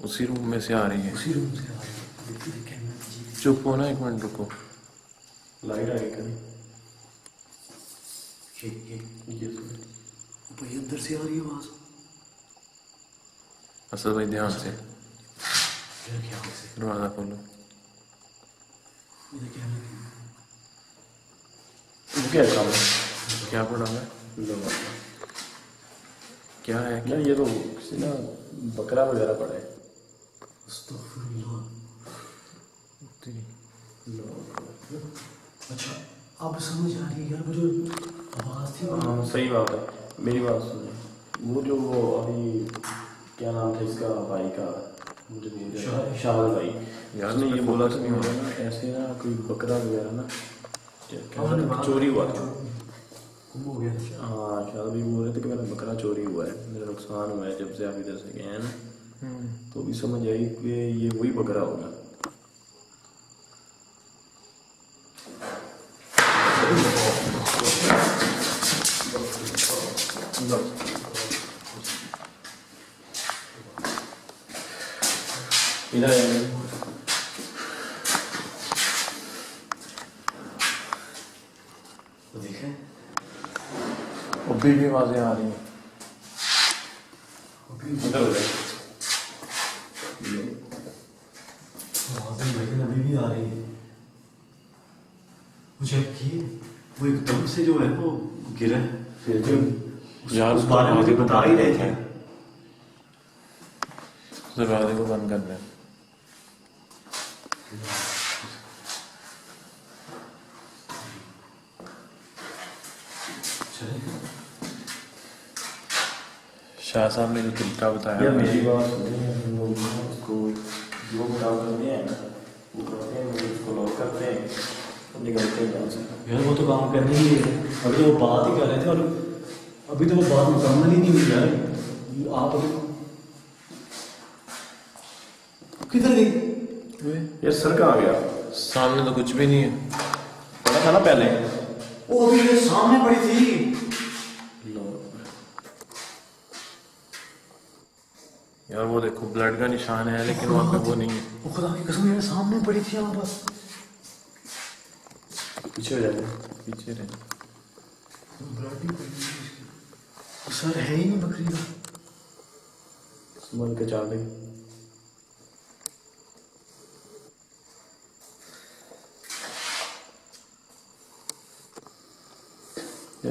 उसी रूम में से आ रही है उसी रूम से आ रही है देखिए कैमरा जी चुप हो ना एक मिनट रुको लाइट आएगी कहीं ये सुनो भाई अंदर से आ रही है आवाज असद भाई ध्यान से फिर क्या हो से दरवाजा खोलो इधर कैमरा क्या काम है क्या पड़ा है क्या है क्या ये तो किसी ना बकरा वगैरह पड़ा है अच्छा अब समझ आ रही है यार मुझे आवाज थी हाँ सही बात है मेरी बात सुनो वो जो वो अभी क्या नाम था इसका भाई का मुझे भूल गया शाहद भाई यार ने ये बोला था नहीं होगा ना ऐसे ना कोई बकरा वगैरह ना चोरी हुआ था गुम हो गया हाँ शायद भी बोल रहे थे कि मेरा बकरा चोरी हुआ है मेरा नुकसान हुआ है जब से आप इधर से गए हैं ना तो भी समझ आई कि ये वही बकरा होगा इधर देखें अभी भी आवाजें आ रही हैं इधर हो जाए आवाजें लेकिन अभी भी आ रही है मुझे ये वो एकदम से जो है वो गिरा है फिर जो यार उस बारे में मुझे बता ही रहे थे दरवाजे को बंद करना है शाह साहब ने जो तरीका बताया मेरी बात सुनिए उसको जो काम करते हैं ना वो करते हैं उसको लॉक करते हैं तो निकलते हैं यहाँ से यार वो तो काम करने ही है अभी तो वो बात ही कर रहे थे और अभी तो वो बात मुकम्मल ही नहीं हुई यार आप अभी किधर गई ये सर कहाँ गया सामने तो कुछ भी नहीं है। पड़ा था ना पहले। वो अभी ये सामने पड़ी थी। यार वो देखो ब्लड का निशान है लेकिन वहाँ पे वो नहीं है। वो खुदा की कसम मेरे सामने पड़ी थी यहाँ पर। पीछे हो जाते, पीछे रहे। सर है ही नहीं बकरी का। संभल के चाल दे।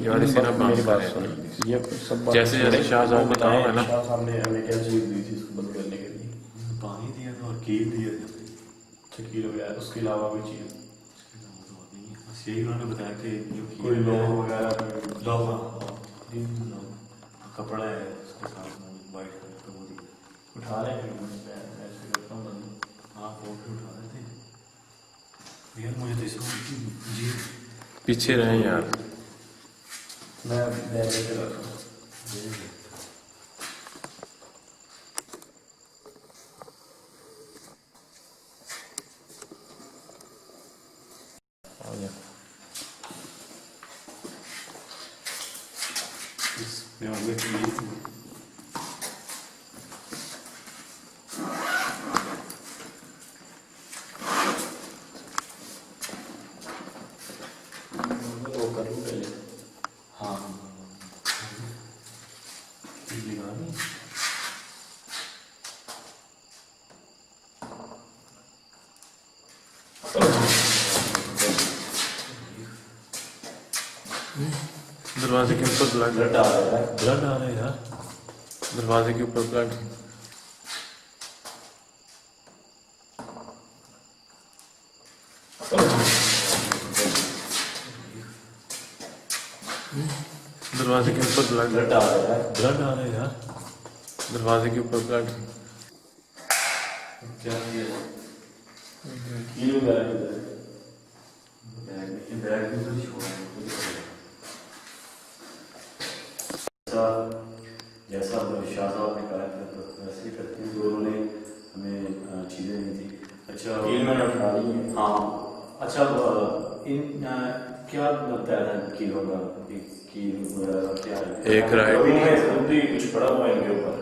यार इसे ना मेरी बात बात सुन। ये सब बात जैसे जैसे शाह साहब बताओ है ना। शाह साहब ने हमें क्या चीज दी थी इसको बंद करने के लिए? पानी दिया था और कील दिया था। कील वगैरह, उसके अलावा कोई चीज? बस यही उन्होंने बताया कि जो कोई लोग वगैरह? लोहा कपड़ा है उसके साथ वाइट कलर का वो दिया। उठा रहे हैं? मैं ऐसे करता हूँ बंद। हाँ फोटो उठा रहे थे यार। मुझे तो इसमें जी पीछे रहे यार। मैं लेके रखा हूँ। इसमें होंगे कील। वो करूँ पहले। हाँ कील लगानी। दरवाजे के ऊपर ब्लड ब्लड आ रहा है। ब्लड आ रहा है यार। दरवाजे के ऊपर ब्लड। दरवाजे के ऊपर ब्लड। ब्लड आ रहा है। ब्लड आ रहा है यार। दरवाजे के ऊपर ब्लड। क्या किया? कील वगैरह किधर है? बैग में तो छोड़ा है। जैसा शाह साहब ने कहा था तो वैसे ही करते हैं। जो उन्होंने हमें चीज़ें दी थी। अच्छा कील मैंने उठा ली है। हाँ अच्छा इन क्या बताया था कीलों का? कील वगैरह क्या है? एक राइट। अभी नहीं है, खुद ही कुछ पड़ा हुआ है इनके ऊपर।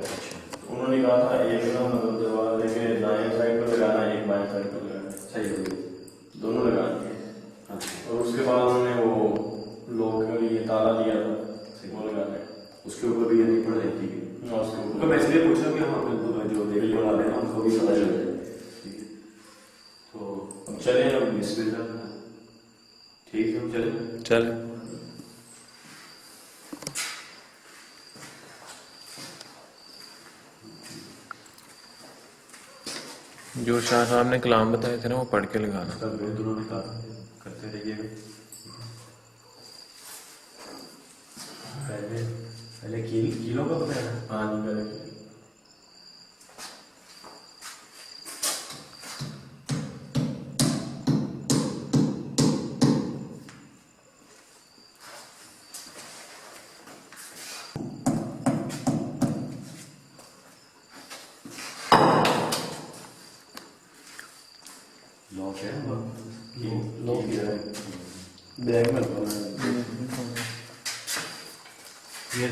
उन्होंने कहा था एक ना मतलब दरवाजे के दाएं साइड पर लगाना है, एक बाएं साइड पर लगाना है। सही हो गई। दोनों लगानी है। अच्छा और उसके बाद उन्होंने वो लॉक के लिए ताला दिया था, वो लगाना है। उसके ऊपर भी यही पढ़ाई की गई। हाँ, उसके तो ऊपर। मैं इसलिए पूछा कि हाँ बिल्कुल जो वीडियो वाले हैं उनको भी पता चल जाए। ठीक है तो चले अब बिस्मिल्लाह। ठीक है हम चले। चल जो शाह साहब ने कलाम बताए थे ना वो पढ़ के लगाना। उसका विरोध उन्होंने कहा करते रहिएगा। पहले पहले कीलों का बताया। हाँ जी पहले। लॉक है लॉक किया है बैग में रखा है। ये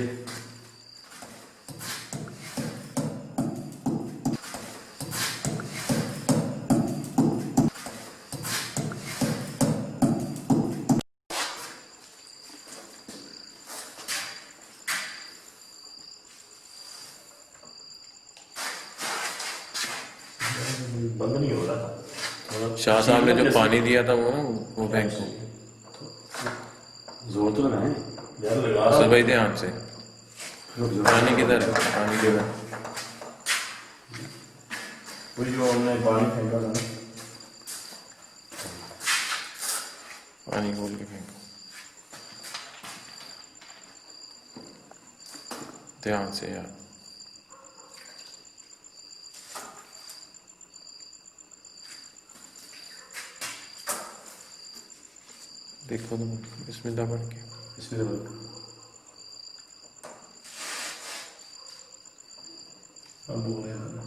बंद नहीं हो रहा था। शाह साहब ने जो पानी दिया था वो फेंको। जोर तो लगाए यार लगा रहा सब भाई ध्यान से। हूँ। पानी किधर है? पानी किधर? वही जो हमने पानी फेंका था ना। पानी खोल के फेंको। ध्यान से यार। देखो तुम बिस्मिल्लाह पढ़ के। इसमें अब बोले ना।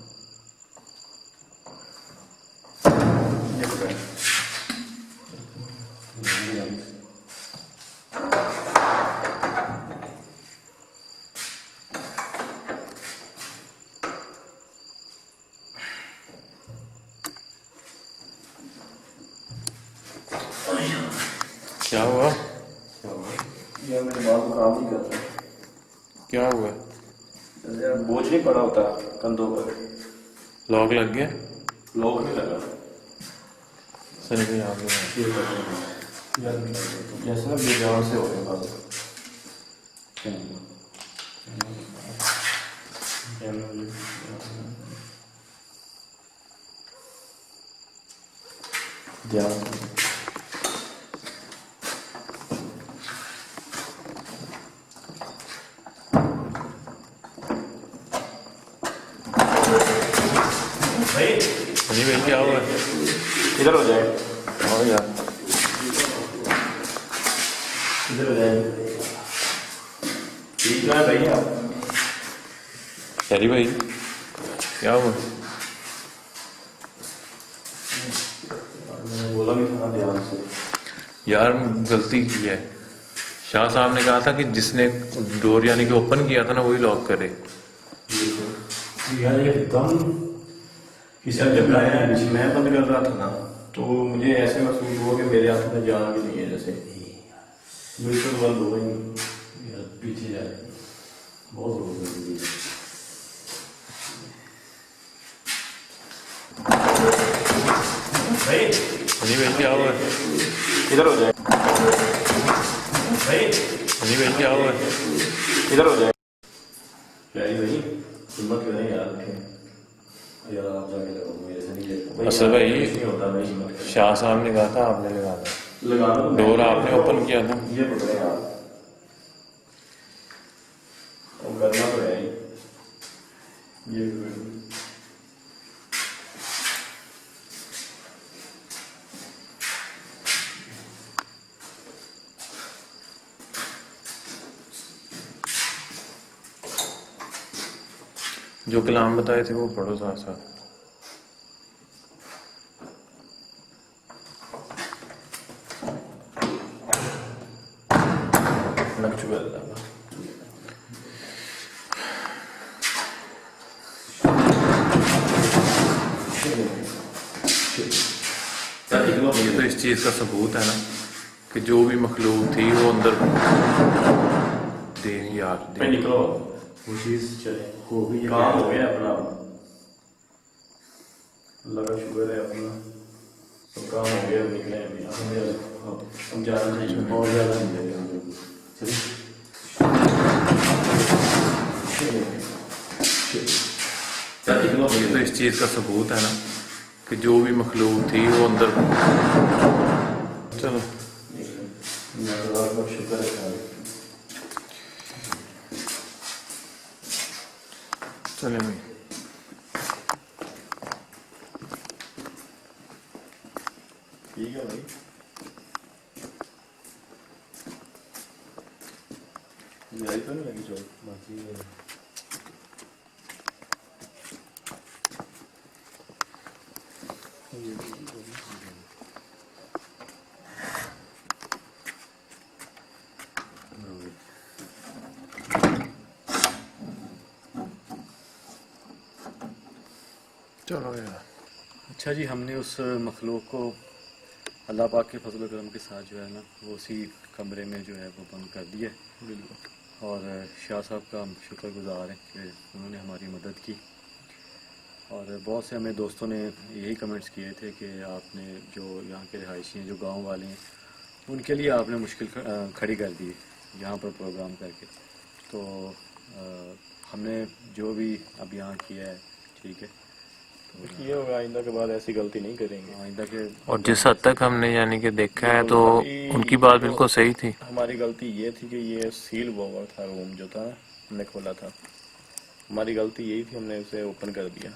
क्या हुआ? यार मेरे बाल को काम नहीं करता, क्या हुआ? यार बोझ नहीं पड़ा होता कंधों पर, लॉक लग गया? लॉक नहीं लगा। सही भाई आप लोग यार जैसे ना बेजान से हो गए बाल। ध्यान से। सनी भाई क्या हुआ? इधर हो जाए, और यार इधर हो जाए। ठीक है भाई आप। शरी भाई क्या हुआ? मैंने बोला भी था ध्यान से। यार गलती की है। शाह साहब ने कहा था कि जिसने डोर यानी कि ओपन किया था ना वही लॉक करे। यार ये दम किसी ने जब लाया है, मैं बंद कर रहा था ना, तो मुझे ऐसे महसूस हुआ कि मेरे हाथ में जान भी नहीं है, जैसे बिल्कुल बंद हो गई। यार पीछे जा रहे बहुत जरूरी है। भाई सनी भाई क्या हुआ? इधर हो जाए। भाई सनी भाई क्या हुआ? इधर हो जाए। प्यारी भाई हिम्मत करें यार, यार आप जाके लगाओ, मेरे से नहीं ले। असल भाई नहीं होता भाई, हिम्मत करें। शाह साहब ने कहा था आपने लगाना, लगा दो। डोर आपने ओपन किया था। ये पकड़े आप, और करना तो है ही। ये जो कलाम बताए थे वो पढ़ो साथ साथ। लग चुका है। ये तो इस चीज का सबूत है ना कि जो भी मखलूक थी वो अंदर देख यार भाई निकलो, वो चीज चले हो गई, काम हो गया अपना। अल्लाह का शुक्र है, अपना सब काम हो गया, निकले अभी। हम जाना चाहिए, बहुत ज्यादा नहीं जाएगा हम लोग। ये तो इस चीज का सबूत है ना कि जो भी मखलूक थी वो अंदर। चलो अल्लाह का शुक्र है। चले भाई। ठीक है भाई, यही तो नहीं लगी चोट बाकी। चलो यार। अच्छा जी, हमने उस मखलूक को अल्लाह पाक के फजल करम के साथ जो है ना वो उसी कमरे में जो है वो बंद कर दिया। और शाह साहब का हम शुक्रगुजार हैं कि उन्होंने हमारी मदद की। और बहुत से हमें दोस्तों ने यही कमेंट्स किए थे कि आपने जो यहाँ के रिहायशी हैं, जो गांव वाले हैं, उनके लिए आपने मुश्किल खड़ी कर दी यहाँ पर प्रोग्राम करके। तो हमने जो भी अब यहाँ किया है ठीक है, ये होगा, आइंदा के बाद ऐसी गलती नहीं करेंगे। आइंदा के और जिस हद तक हमने यानी कि देखा है तो उनकी बात बिल्कुल सही थी। हमारी गलती ये थी कि ये सील हुआ था रूम जो था, हमने खोला था। हमारी गलती यही थी, हमने उसे ओपन कर दिया।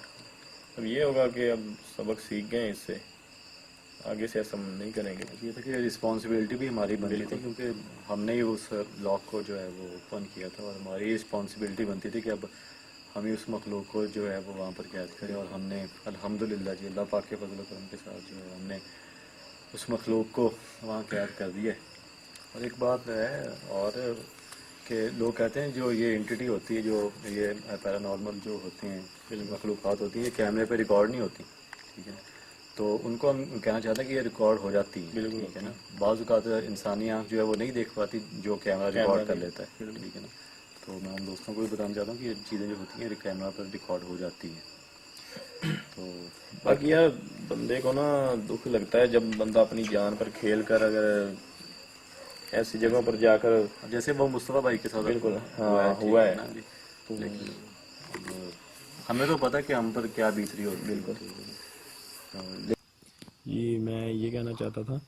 अब ये होगा कि अब सबक सीख गए इससे, आगे से ऐसा नहीं करेंगे। ये था कि रिस्पॉन्सिबिलिटी भी हमारी बनती थी, क्योंकि हमने ही उस लॉक को जो है वो ओपन किया था और हमारी रिस्पॉन्सिबिलिटी बनती थी कि अब हम ही उस मखलूक को जो है वो वहाँ पर कैद करें। और हमने अल्हम्दुलिल्लाह जी, अल्लाह पाक के फजल करम के साथ जो है हमने उस मखलूक को वहाँ कैद कर दिया। और एक बात है और कि लोग कहते हैं जो ये एंटिटी होती है, जो ये पैरानॉर्मल जो होती हैं, मखलूक़ात होती हैं, ये कैमरे पे रिकॉर्ड नहीं होती, ठीक है। तो उनको हम कहना चाहते हैं कि ये रिकॉर्ड हो जाती है, बिल्कुल ठीक है ना। बाज़ औक़ात इंसानी आँख जो है वो नहीं देख पाती जो कैमरा रिकॉर्ड कर लेता है, ठीक है ना। तो मैं उन दोस्तों को भी बताना चाहता हूँ कि ये चीज़ें जो होती हैं कैमरा पर रिकॉर्ड हो जाती हैं। तो बाकी यार बंदे को ना दुख लगता है जब बंदा अपनी जान पर खेल कर अगर ऐसी जगहों पर जाकर, जैसे वो मुस्तफ़ा भाई के साथ बिल्कुल, हुआ हुआ है। ना जी। लेकिन अब हमें तो पता है कि हम पर क्या बीत रही होती है, बिल्कुल। ये मैं ये कहना चाहता था,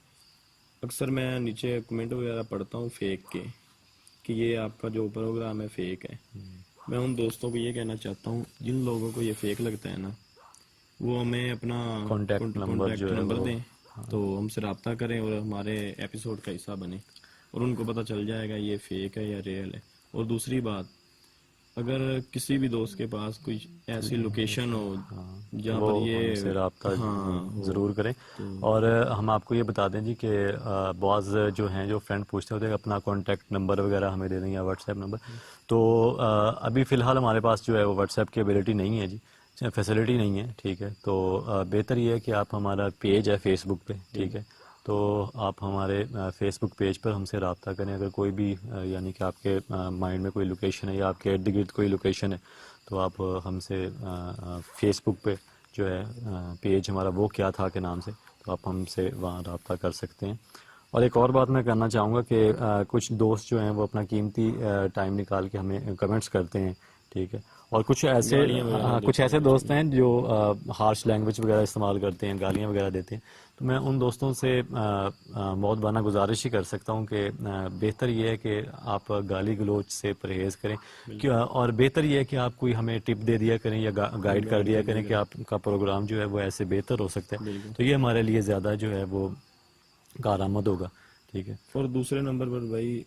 अक्सर मैं नीचे कमेंट वगैरह पढ़ता हूँ फेक के कि ये आपका जो प्रोग्राम है फेक है। मैं उन दोस्तों को ये कहना चाहता हूँ जिन लोगों को ये फेक लगता है ना, वो हमें अपना कॉन्टैक्ट नंबर जो है नंबर वो, दें, तो हमसे रब्ता करें और हमारे एपिसोड का हिस्सा बने और उनको पता चल जाएगा ये फेक है या रियल है। और दूसरी बात, अगर किसी भी दोस्त के पास कोई ऐसी लोकेशन हो जहाँ वो पर ये हमसे रब्ता हो, ज़रूर करें। और हम आपको ये बता दें जी कि बाज़ जो हैं जो फ्रेंड पूछते होते हैं अपना कॉन्टैक्ट नंबर वगैरह हमें दे दें या व्हाट्सएप नंबर, तो अभी फ़िलहाल हमारे पास जो है वो व्हाट्सएप की एबिलिटी नहीं है जी, फैसिलिटी नहीं है, ठीक है। तो बेहतर ये है कि आप हमारा पेज है फेसबुक पे, ठीक है, तो आप हमारे फेसबुक पेज पर हमसे रब्ता करें। अगर कोई भी यानी कि आपके माइंड में कोई लोकेशन है या आपके इर्द गिर्द कोई लोकेशन है, तो आप हमसे फेसबुक पे जो है पेज हमारा वो क्या था के नाम से, तो आप हमसे वहाँ रब्ता कर सकते हैं। और एक और बात मैं करना चाहूँगा कि कुछ दोस्त जो हैं वो अपना कीमती टाइम निकाल के हमें कमेंट्स करते हैं, ठीक है। और कुछ ऐसे दोस्त हैं जो हार्श लैंग्वेज वगैरह इस्तेमाल करते हैं, गालियाँ वगैरह देते हैं। तो मैं उन दोस्तों से बहुत बार गुजारिश ही कर सकता हूँ कि बेहतर ये है कि आप गाली गलोच से परहेज़ करें, और बेहतर ये है कि आप कोई हमें टिप दे दिया करें या गाइड कर दिया करें कि आपका प्रोग्राम जो है वो ऐसे बेहतर हो सकता है, तो ये हमारे लिए ज़्यादा जो है वो कारआमद होगा, ठीक है। और दूसरे नंबर पर भाई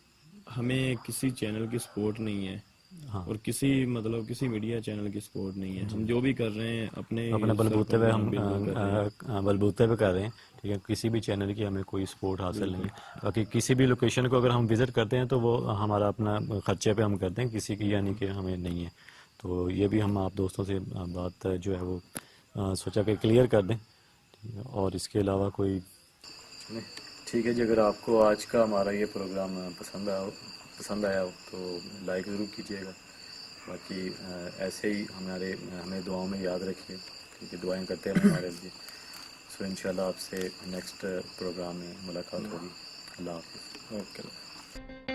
हमें किसी चैनल की सपोर्ट नहीं है, हाँ, और किसी मीडिया चैनल की सपोर्ट नहीं है। हम जो भी कर रहे हैं अपने बलबूते पे हम बिल्कुल कर रहे हैं। बलबूते पे कर रहे हैं, ठीक है। किसी भी चैनल की हमें कोई सपोर्ट हासिल नहीं है। बाकी किसी भी लोकेशन को अगर हम विज़िट करते हैं तो वो हमारा अपना खर्चे पे हम करते हैं, किसी की यानी कि हमें नहीं है। तो ये भी हम आप दोस्तों से बात जो है वो सोचा कि क्लियर कर दें, ठीक है। और इसके अलावा कोई ठीक है जी, अगर आपको आज का हमारा ये प्रोग्राम पसंद आया हो तो लाइक ज़रूर कीजिएगा। बाकी ऐसे ही हमें दुआओं में याद रखिए, ठीक है। दुआएं करते रहें हमारे लिए। सो इंशाल्लाह आपसे नेक्स्ट प्रोग्राम में मुलाकात होगी। अल्लाह हाफ़िज़। ओके।